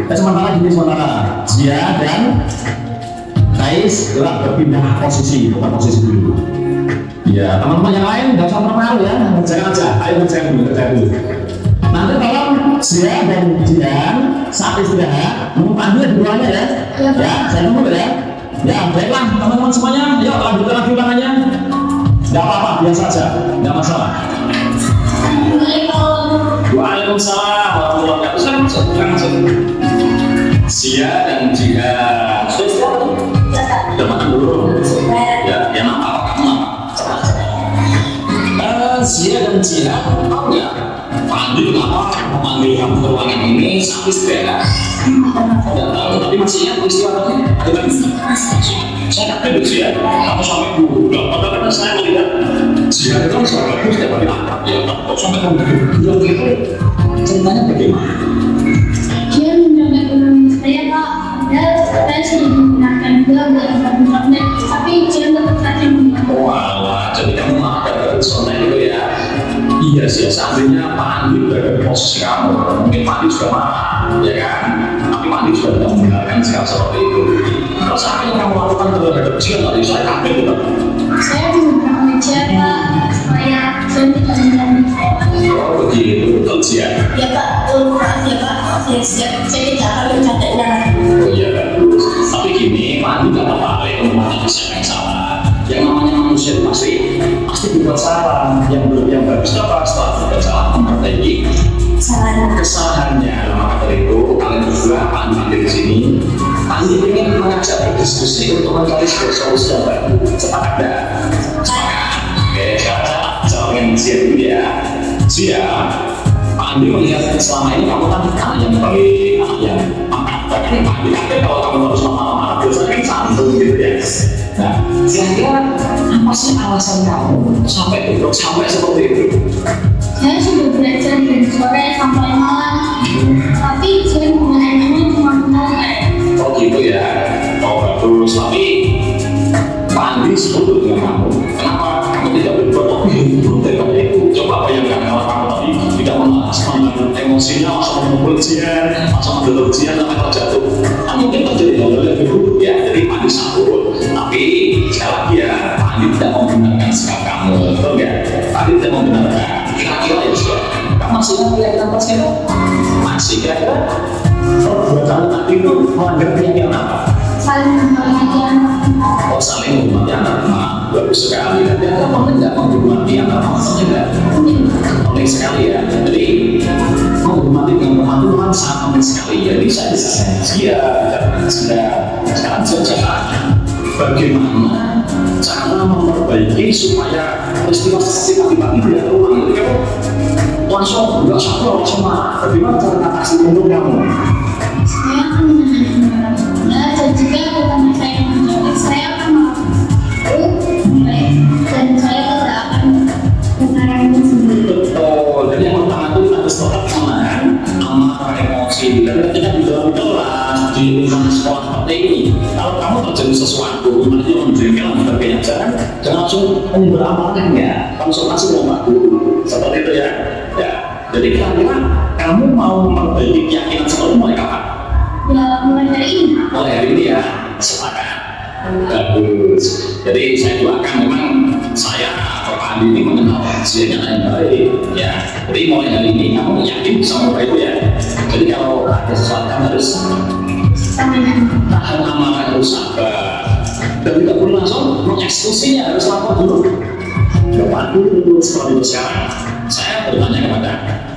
Sementara gini, sementara Zia dan Kais gerak berpindah posisi, bukan posisi dulu. Ya, teman-teman yang lain nggak usah terpengaruh ya, ngerjakan aja. Ayo ngerjakan dulu. Nanti tolong Zia dan Jian saat istirahat panggil keduanya ya. Ya, Pak. Ya, saya tunggu ya. Ya, baiklah teman-teman semuanya. Yuk lanjutkan lagi ulangannya. Nggak apa-apa, biasa aja, nggak masalah. Waalaikumsalam warahmatullahi wabarakatuh. Zia dan Jian sudah makan dulu. Ya, yang apa kamu apa? Zia dan Jian tahu nggak? Pandu kenapa memanggil kamu ke ruangan ini sampai istirahat? Tidak tahu, tapi masih ingat peristiwa tadi? Saya nggak peduli sih ya, kamu sampai budak. Padahal kan saya melihat Zia itu sangat bagus setiap hari akrab ya. Kok sampai kamu budak gitu? Ceritanya bagaimana? Dia menjaga saya Pak. Padahal saya sudah menggunakan juga beberapa internet, tapi dia tetap saja menggunakan. Wah, jadi kamu ada sontek itu ya? Iya sih, seandainya Pak Andi berada di posisi kamu, mungkin Pak Andi sudah marah, ya kan? Tapi Pak Andi sudah tidak menggunakan sikap seperti itu. Terus apa yang kamu lakukan terhadap Jian tadi? Saya kaget gitu. Saya menggunakan media Pak, supaya saya tidak mengganggu saya. Oh begitu, betul Jian. Ya Pak, ya Pak, saya siap. Saya tidak akan mencatatnya. Oh iya bagus. Tapi gini, Pak Andi nggak apa-apa, itu memang siapa yang salah. Yang namanya manusia itu pasti berbuat salah. Yang bagus apa? Setelah berbuat salah, memperbaiki kesalahannya. Maka dari itu kalian berdua Pak Andi di sini. Pak Andi ingin mengajak berdiskusi untuk mencari solusi yang baru. Cepat ada. Oke, sekarang saya ingin Zia dulu ya. Zia, Pak Andi melihat selama ini kamu kan anak yang baik, anak yang makan. Bahkan Pak Andi kaget kalau kamu harus marah-marah. Biasanya kan santun gitu ya. Nah, kira-kira apa sih alasan kamu sampai seperti itu? Saya sudah belajar dari sore sampai malam, tapi saya mengenainya cuma menolak. Oh gitu ya. Oh bagus. Tapi Pak Andi setuju dengan kamu. Kenapa kamu tidak berbuat lebih buruk daripada itu? Coba bayangkan kalau kamu tadi tidak menahan emosinya, langsung memukul Jian, langsung mendorong Jian sampai terjatuh. Kan mungkin terjadi hal lebih buruk ya. Jadi Pak Andi sambut. Tapi sekali lagi ya, Pak Andi tidak membenarkan sikap kamu, betul ya? Pak Andi tidak membenarkan. Kira-kira ya sudah. Kamu masih ingat keyakinan pasien? Masih kira-kira? Perbuatan tadi itu melanggar keyakinan apa? Saling menghormati anak. Oh saling menghormati anak. Bagus sekali. Dan kamu tidak menghormati anak maksudnya enggak? Penting sekali ya. Jadi menghormati dengan kepatuhan sangat penting sekali. Jadi saya sekarang saja bagaimana cara memperbaiki supaya peristiwa seperti tadi Pak tidak terulang. Jadi kamu langsung nggak sabar langsung marah. Bagaimana cara mengatasi untuk kamu? Saya akan menahan marah. Dan jika bukan saya yang menjawab, saya akan dan saya tidak akan mengarahkan sendiri. Betul. Jadi yang pertama itu harus tetap menahan amarah emosi. Dan ketika di dalam kelas di lingkungan sekolah seperti ini, kalau kamu terjadi sesuatu, artinya menjengkel dan sebagainya, jangan langsung menyimpan amarahnya. Konsultasi dengan Pak Guru, seperti itu ya. Ya. Jadi kira-kira kamu mau memperbaiki keyakinan seperti mulai kapan? Ya, mulai hari ini. Mulai hari ini ya, sepakat. Bagus. Jadi saya doakan memang saya atau Pak Andi ini mengenal Zia yang baik ya. Jadi mulai hari ini kamu yakin bisa mengubah itu ya. Jadi kalau ada sesuatu kamu harus tahan amarah, harus sabar. Dan tidak perlu langsung mengeksekusinya, harus lapor dulu. Pak dulu seperti itu sekarang. Saya bertanya kepada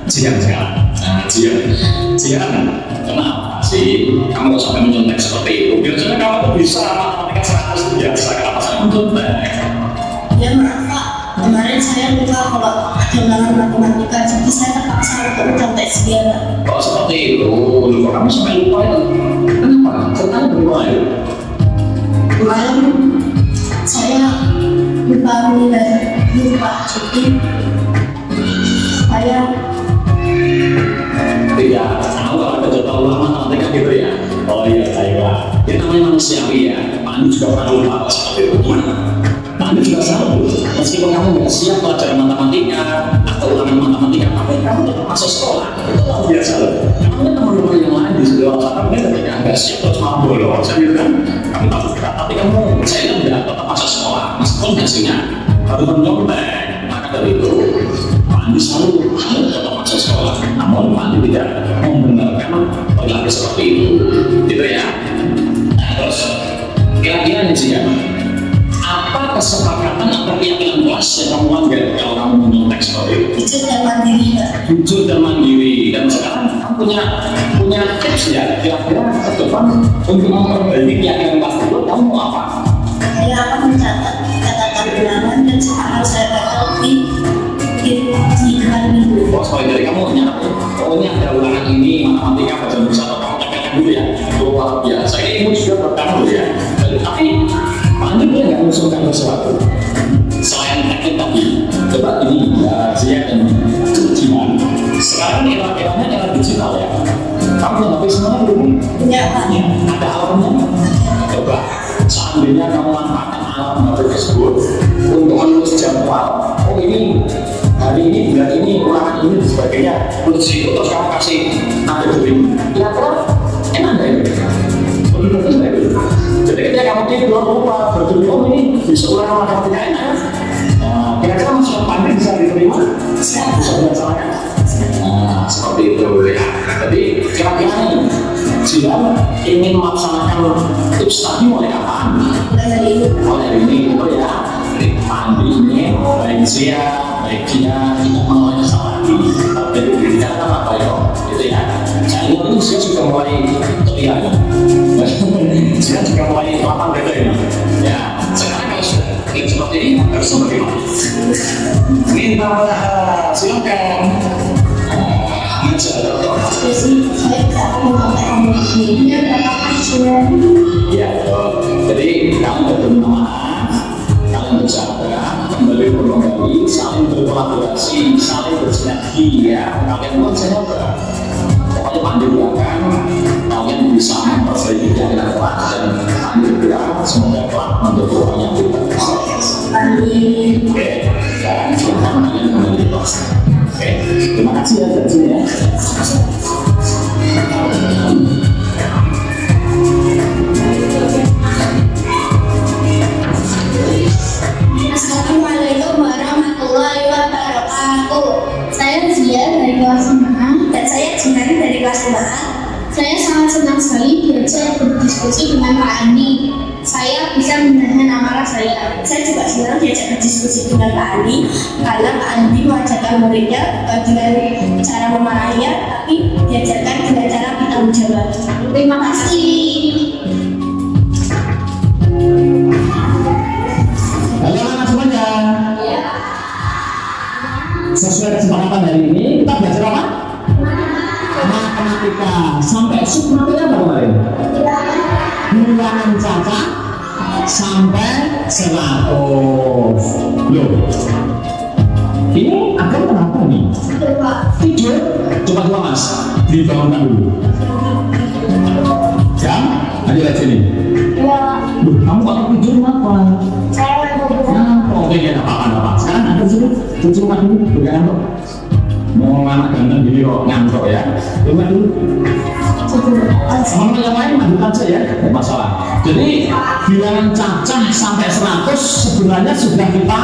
Jian sekarang. Nah, Jian, kenapa sih kamu sampai mencontek seperti itu? Biasanya kamu tuh bisa matematika 100 biasa. Kenapa saya mencontek? Dia merasa kemarin saya lupa kalau ada ulangan matematika, jadi saya terpaksa untuk mencontek segala. Oh seperti itu, lupa kamu sampai lupa itu. Kenapa? Ceritanya bagaimana itu? Kemarin saya lupa menilai, lupa jadi saya Tidak, tahu kalau ada jadwal ulangan matematika gitu ya. Oh iya, baiklah. Itu namanya manusiawi ya. Pak Andi juga pernah lupa seperti itu. Gimana? Pak Andi juga sama. Meskipun kamu nggak siap pelajaran matematika atau ulangan matematika, tapi kamu tetap masuk sekolah. Itu luar biasa loh. Kamu teman-teman yang lain di sekolah sana ketika nggak siap terus malah bolos, gitu kan? Kamu tahu berat, tapi kamu saya tidak tetap masuk sekolah. Meskipun hasilnya baru menyontek, maka dari itu Pak Andi selalu tetap masuk sekolah. Namun Pak Andi tidak membenarkan perilaku seperti itu, gitu ya. Nah, terus kira-kira nih sih ya, apa kesepakatan atau keyakinan kelas yang kamu langgar kalau kamu menyontek seperti itu? jujur dan mandiri. Jujur dan mandiri. Dan sekarang kamu punya tips ya, kira-kira ke depan untuk memperbaiki keyakinan kelas itu kamu mau apa? Saya akan mencatat catatan ulangan dan sekarang saya bakal di depan minggu. Oh, sebagai dari kamu nyatet, oh ini ada ulangan ini matematika bahasa Indonesia atau kamu cekkan dulu ya. Luar biasa. Ini ilmu juga buat kamu ya. Tapi Pak Andi dia nggak mengusulkan sesuatu selain teknik tadi. Coba ini ya, saya dan ujian. Sekarang era-eranya era digital ya. Kamu udah habis semua belum? Punya Pak. Ya, ada alatnya. Coba seandainya kamu manfaatkan alat seperti Facebook untuk menulis jadwal. Oh ini hari ini bulan ini ulangan ini dan sebagainya. Terus itu terus kamu kasih ada dering. Kira-kira enak nggak ini? Benar-benar nggak itu? Jadi ketika kamu tidur lupa berdiri, oh ini bisa ulangan matematika enak. Nah, kira-kira masalah pandai bisa diterima? Bisa dilaksanakan. Nah, seperti itu ya. Jadi kira-kira nih, jika ingin melaksanakan tips tadi mulai kapan? Mulai hari ini. Mulai hari ini itu ya. Jadi mandi ini baik dia, baik dia tidak mengalami kesalahan lagi. Jadi berbicara apa ya? Gitu ya. Saya lihat ini saya sudah mulai terlihat. Saya juga mulai lapang gitu ini. Ya, sekarang kalau sudah seperti ini harus bagaimana? Minta silakan. Jadi saya bisa mencontek kamu ini berapa pasien? Ya, jadi kamu berteman, kalian berjaga, kembali berkembali, saling berkolaborasi, saling bersinergi ya. Kalian buat saya apa? Pokoknya pandai doakan, kalian bisa memperbaiki keyakinan kelak dan pandai berdoa semoga kelak menjadi orang yang berbahagia. Amin. Oke, sekarang silakan kalian kembali di kelas. Oke, terima kasih ya dari sini ya. Assalamualaikum warahmatullahi wabarakatuh. Saya Zia dari kelas 5 dan saya Jinan dari kelas 5. Saya sangat senang sekali belajar berdiskusi dengan Pak Andi. Saya bisa menahan amarah saya. Saya juga senang diajak berdiskusi dengan Pak Andi karena Pak Andi mengajarkan muridnya bukan dengan cara memarahinya, tapi diajarkan dengan cara bertanggung jawab. Terima kasih. Halo anak semuanya. Sesuai kesepakatan hari ini kita belajar apa? Matematika. Sampai submatematika apa kemarin? Ulangan cacat sampai 100. Loh, ini akan kenapa nih? Tidur? Coba mas, dibangunkan dulu. Jam? Ayo lihat sini. Loh, kamu kok tidur apa? Oke, ya, apa-apa. Sekarang ada sini, cuci rumah dulu, bukan ngantuk. Mau anak ganteng gini kok ngantuk ya. Rumah dulu. Sama yang lain lanjut aja ya, tidak masalah. Jadi bilangan cacah sampai 100 sebenarnya sudah kita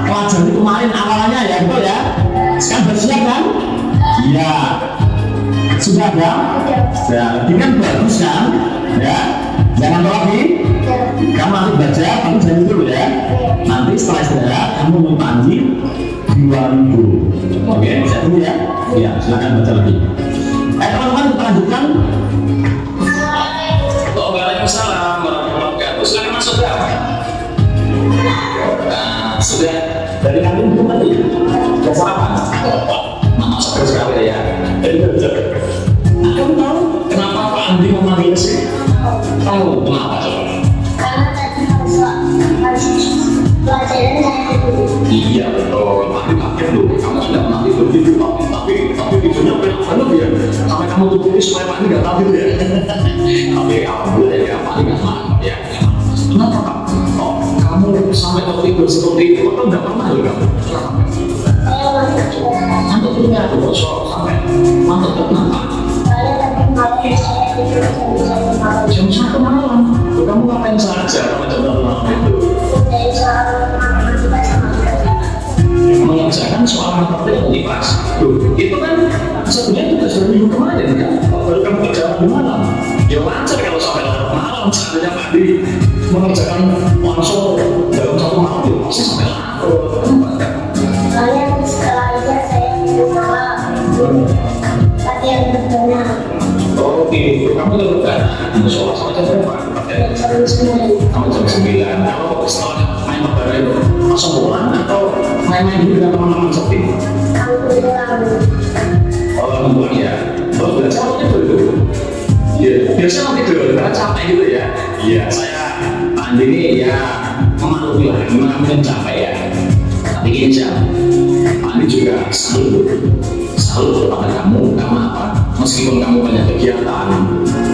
pelajari kemarin awalannya ya, betul ya. Sekarang bersiap kan? Iya. Sudah kan? Ya, ini kan bagus kan? Ya. Jangan lupa lagi. Kamu nanti baca, kamu jangan dulu ya. Nanti setelah istirahat, kamu minta Andi 2000. Oke, saya tunggu ya. Iya, silakan baca lagi. Teman-teman kita lanjutkan. Waalaikumsalam warahmatullahi wabarakatuh. Silakan masuk ya. Nah, sudah Dari kantin itu tadi, udah sarapan? Mama seger sekali ya. Jadi belajar. Nah, kamu tahu kenapa Pak Andi memanggil sih? Tahu kenapa coba? Karena tadi pelajaran saya dulu. Iya betul, Pak Andi kaget loh. Kamu tidak pernah tidur gitu, tapi tidurnya penuh ya. Sampai kamu tutupi supaya Pak Andi nggak tahu gitu ya. Tapi alhamdulillah ya, Pak Andi nggak marah ya. Kenapa Pak? Oh, kamu sampai tidur seperti itu, kok nggak pernah loh kamu? Saya masuk Mantuk punya tuh bosok sampai mantuk kenapa? saya tadi malam saya tidur jam 1 malam. Jam 1 malam. Tuh, kamu ngapain saja sama jam 1 malam itu? Dari soal matematika sama Mengerjakan soal matematika di kelas. Tuh, itu kan sebenarnya tugas dari minggu kemarin kan? Baru kamu kerjakan di malam. Ya lancar kalau sampai larut malam. Seandainya Pak Andi mengerjakan langsung dalam 1 malam, ya pasti sampai larut. Kenapa enggak? soalnya setelah itu saya malah latihan berenang Oh gitu, kamu udah bergana di musola sama jam berapa? jam 9. Sama jam 9. Kalau setelah main rebana itu langsung pulang atau main-main dulu dengan teman-teman seperti ini? Aku pulang. Oh kamu pulang ya? Kalau belajar kamu tidur dulu? Iya, biasanya nanti tidur karena capek gitu ya. Iya, saya Pak Andi ini ya memaklumi lah, memang kamu kan capek ya. Tapi gini aja, Pak Andi juga selalu kepada kamu, karena apa? Meskipun kamu banyak kegiatan,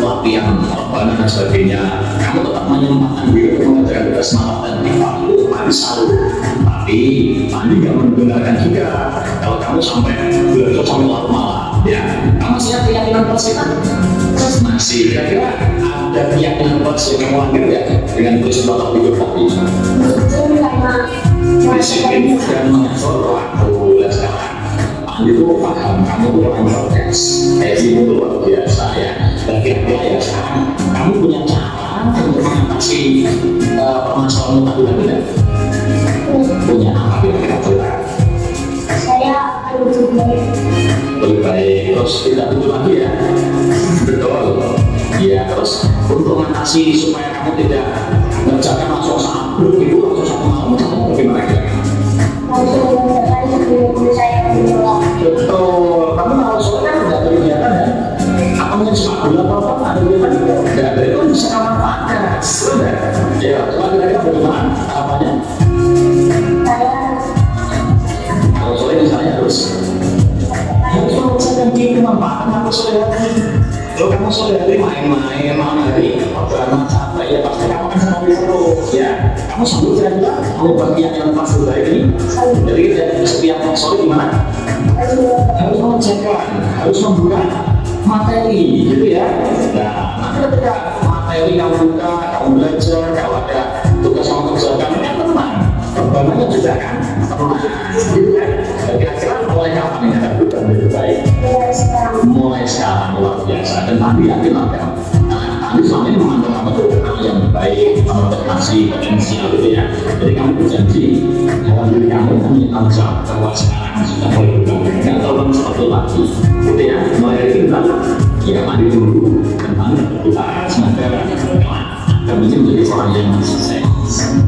latihan, rebana dan sebagainya, kamu tetap menyempatkan diri untuk mengerjakan tugas malam dan IPA itu Pak Andi selalu. Tapi Pak Andi nggak membenarkan juga kalau kamu sampai belajar sampai larut malam. Ya, kamu masih ada keyakinan persita? Masih. Kira-kira ada keyakinan persita yang kamu lahir ya dengan peristiwa hidup tadi? Itu karena Disiplin dan mengatur waktu. Dan sekarang Pak Andi itu paham kamu tuh orang protes. Itu luar biasa ya. Dan kira-kira ya sekarang kamu punya cara untuk mengatasi permasalahan tadi tidak? Punya apa kira-kira? saya akan lebih baik. Lebih baik, terus tidak tidur lagi ya? Betul. Iya, terus untuk mengatasi supaya kamu tidak mengerjakan langsung saat itu langsung 1 malam, kamu bagaimana kira-kira? Langsung mengerjakan sebelum saya pulang. Betul, kamu kalau sore kan nggak ada kegiatan ya? Apa mungkin sepak bola atau apa ada kegiatan? Nggak ada, itu bisa kamu manfaatkan. Sudah, ya, coba kira-kira bagaimana harapannya? Saya Kalau sore misalnya harus mengerjakan diri manfaatkan kamu sore hari. Kalau kamu sore hari main-main, malam hari, karena capek ya pasti kamu akan sama terus ya. Kamu sambut kira-kira, kamu bagian yang pas baik ini. Jadi setiap sore gimana? Harus mengerjakan, harus membuka materi gitu ya. Nah, nanti ketika materi kamu buka, kamu belajar, kalau ada tugas yang kerjakan, ya tenang. Perbananya juga kan, tenang gitu kan. Kira-kira mulai kapan ini akan berubah lebih baik? Mulai sekarang luar biasa. Dan tadi yakin lah ya. Tadi selama ini memandang kamu tuh anak yang baik, kamu terkasih potensial gitu ya. Jadi kamu berjanji dalam diri kamu punya tanggung jawab bahwa sekarang sudah mulai berubah. Nggak terulang seperti lagi, gitu ya. Mulai dari kita, ya mandi dulu dan mandi berdoa semoga kamu ini menjadi orang yang sukses.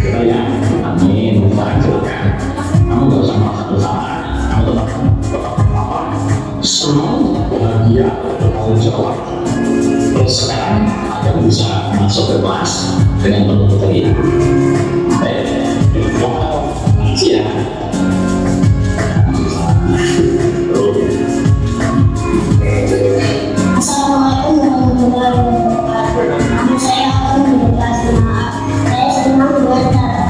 Kita ya, amin. Sekarang silakan. Kamu nggak usah merasa bersalah. Kamu tetap apa? Senang, bahagia, bertanggung jawab. Terus sekarang Anda bisa masuk ke kelas dengan penuh keterima. Baik, wow, makasih ya. Assalamualaikum warahmatullahi wabarakatuh. Nama saya akan berkelas maaf. Saya senang dengan cara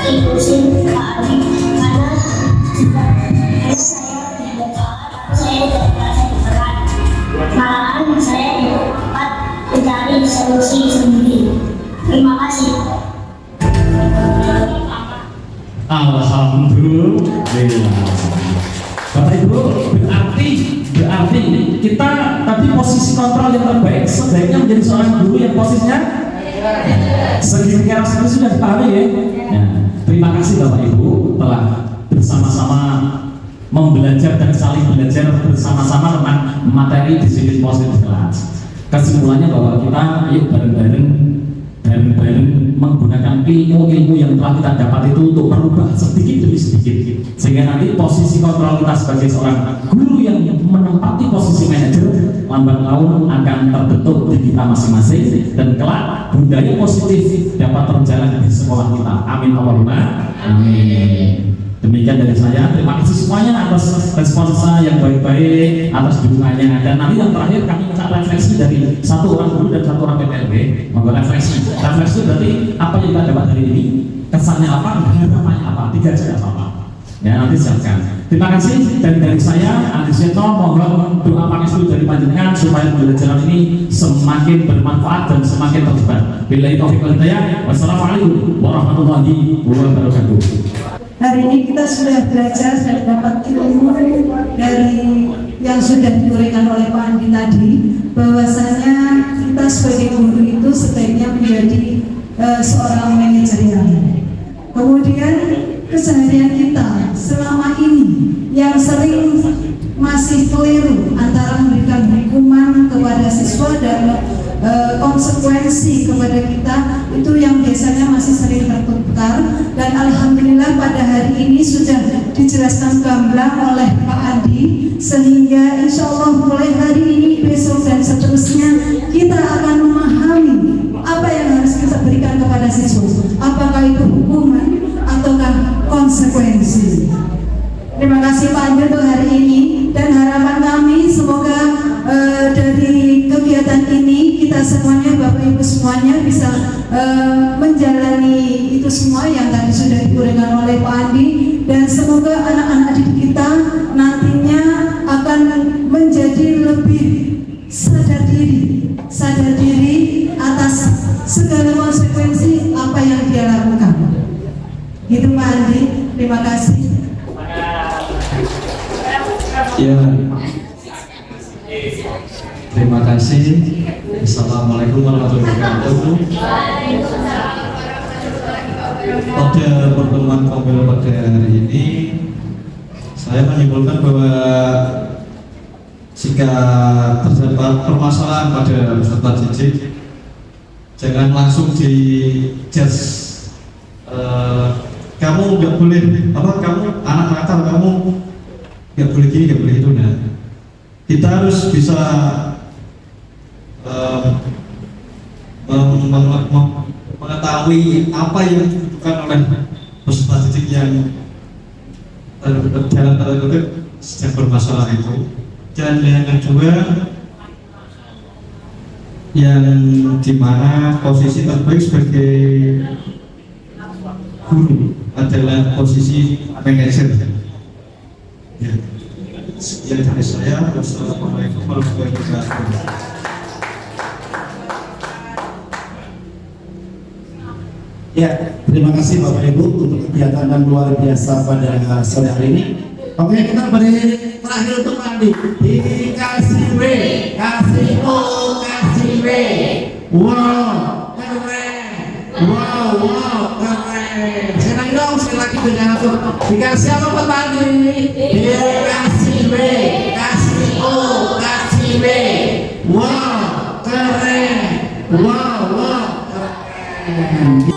inklusi Pak Adi karena saya tidak kalah, saya tidak merasa berat. Malahan saya dapat mencari solusi sendiri. Terima kasih. Alhamdulillah. Bapak Ibu, berarti kita tadi posisi kontrol yang terbaik sebaiknya menjadi seorang guru yang posisinya segitiga rasanya sudah dipahami ya. Nah, terima kasih Bapak Ibu telah bersama-sama membelajar dan saling belajar bersama-sama tentang materi disiplin positif kelas. Kesimpulannya bahwa kita yuk bareng-bareng menggunakan ilmu-ilmu yang telah kita dapat itu untuk merubah sedikit demi sedikit, sehingga nanti posisi kontrol kita sebagai seorang guru yang menempati posisi manajer lambat laun akan terbentuk di kita masing-masing, dan kelak budaya positif dapat terjalan di sekolah kita. Amin Allahumma amin. Demikian dari saya, terima kasih semuanya atas respons yang baik-baik, atas dukungannya. Dan nanti yang terakhir kami minta refleksi dari satu orang guru dan satu orang PPLB. Mau refleksi itu berarti apa yang kita dapat hari ini, kesannya apa, harapannya apa, 3 aja apa. Ya, nanti siapkan. Terima kasih, dan dari saya Andi Seto, mohon doa pangestu dari panjenengan supaya pembelajaran ini semakin bermanfaat dan semakin tersebar. Billahi taufiq wal hidayah. Wassalamualaikum warahmatullahi wabarakatuh. Hari ini kita sudah belajar dan dapat ilmu dari yang sudah diuraikan oleh Pak Andi tadi, bahwasanya kita sebagai guru itu sebaiknya menjadi seorang manajerial. Kemudian keseharian kita selama ini yang sering masih keliru antara memberikan hukuman kepada siswa dan konsekuensi kepada kita, itu yang biasanya masih sering tertukar. Dan alhamdulillah pada hari ini sudah dijelaskan gamblang oleh Pak Andi, sehingga insya Allah mulai hari ini, besok dan seterusnya kita akan memahami apa yang harus kita berikan kepada siswa, apakah itu hukuman ataukah konsekuensi. Terima kasih Pak Andi untuk hari ini, dan harapan kami semoga dari kegiatan ini kita semuanya, Bapak Ibu semuanya bisa menjalani itu semua yang tadi sudah diuraikan oleh Pak Andi, dan semoga anak-anak didik kita nantinya akan menjadi lebih sadar diri atas segala konsekuensi apa yang dia lakukan. Gitu Pak Andi, terima kasih. Ya, terima kasih. Assalamualaikum warahmatullahi wabarakatuh. Pada pertemuan Komel pada hari ini, saya menyimpulkan bahwa jika terdapat permasalahan pada peserta didik, jangan langsung di-judge. Kamu nggak boleh, kamu anak nakal, kamu nggak boleh gini, nggak boleh itu. Nah, kita harus bisa mengetahui apa yang dibutuhkan oleh peserta didik yang dalam tanda kutip sedang bermasalah itu. Dan yang kedua, yang dimana posisi terbaik sebagai guru adalah posisi manajer. Ya. Sekian dari saya. Wassalamualaikum warahmatullahi wabarakatuh. Ya, terima kasih Bapak Ibu untuk kegiatan dan luar biasa pada sore hari ini. Oke, kita beri terakhir untuk Andi. Dikasih W, kasih O, kasih W. Wow, keren. Wow, keren. Senang dong, sekali lagi dengan aku. Dikasih apa Pak Andi? Dikasih W, kasih O, kasih W. Wow, keren. Wow, keren.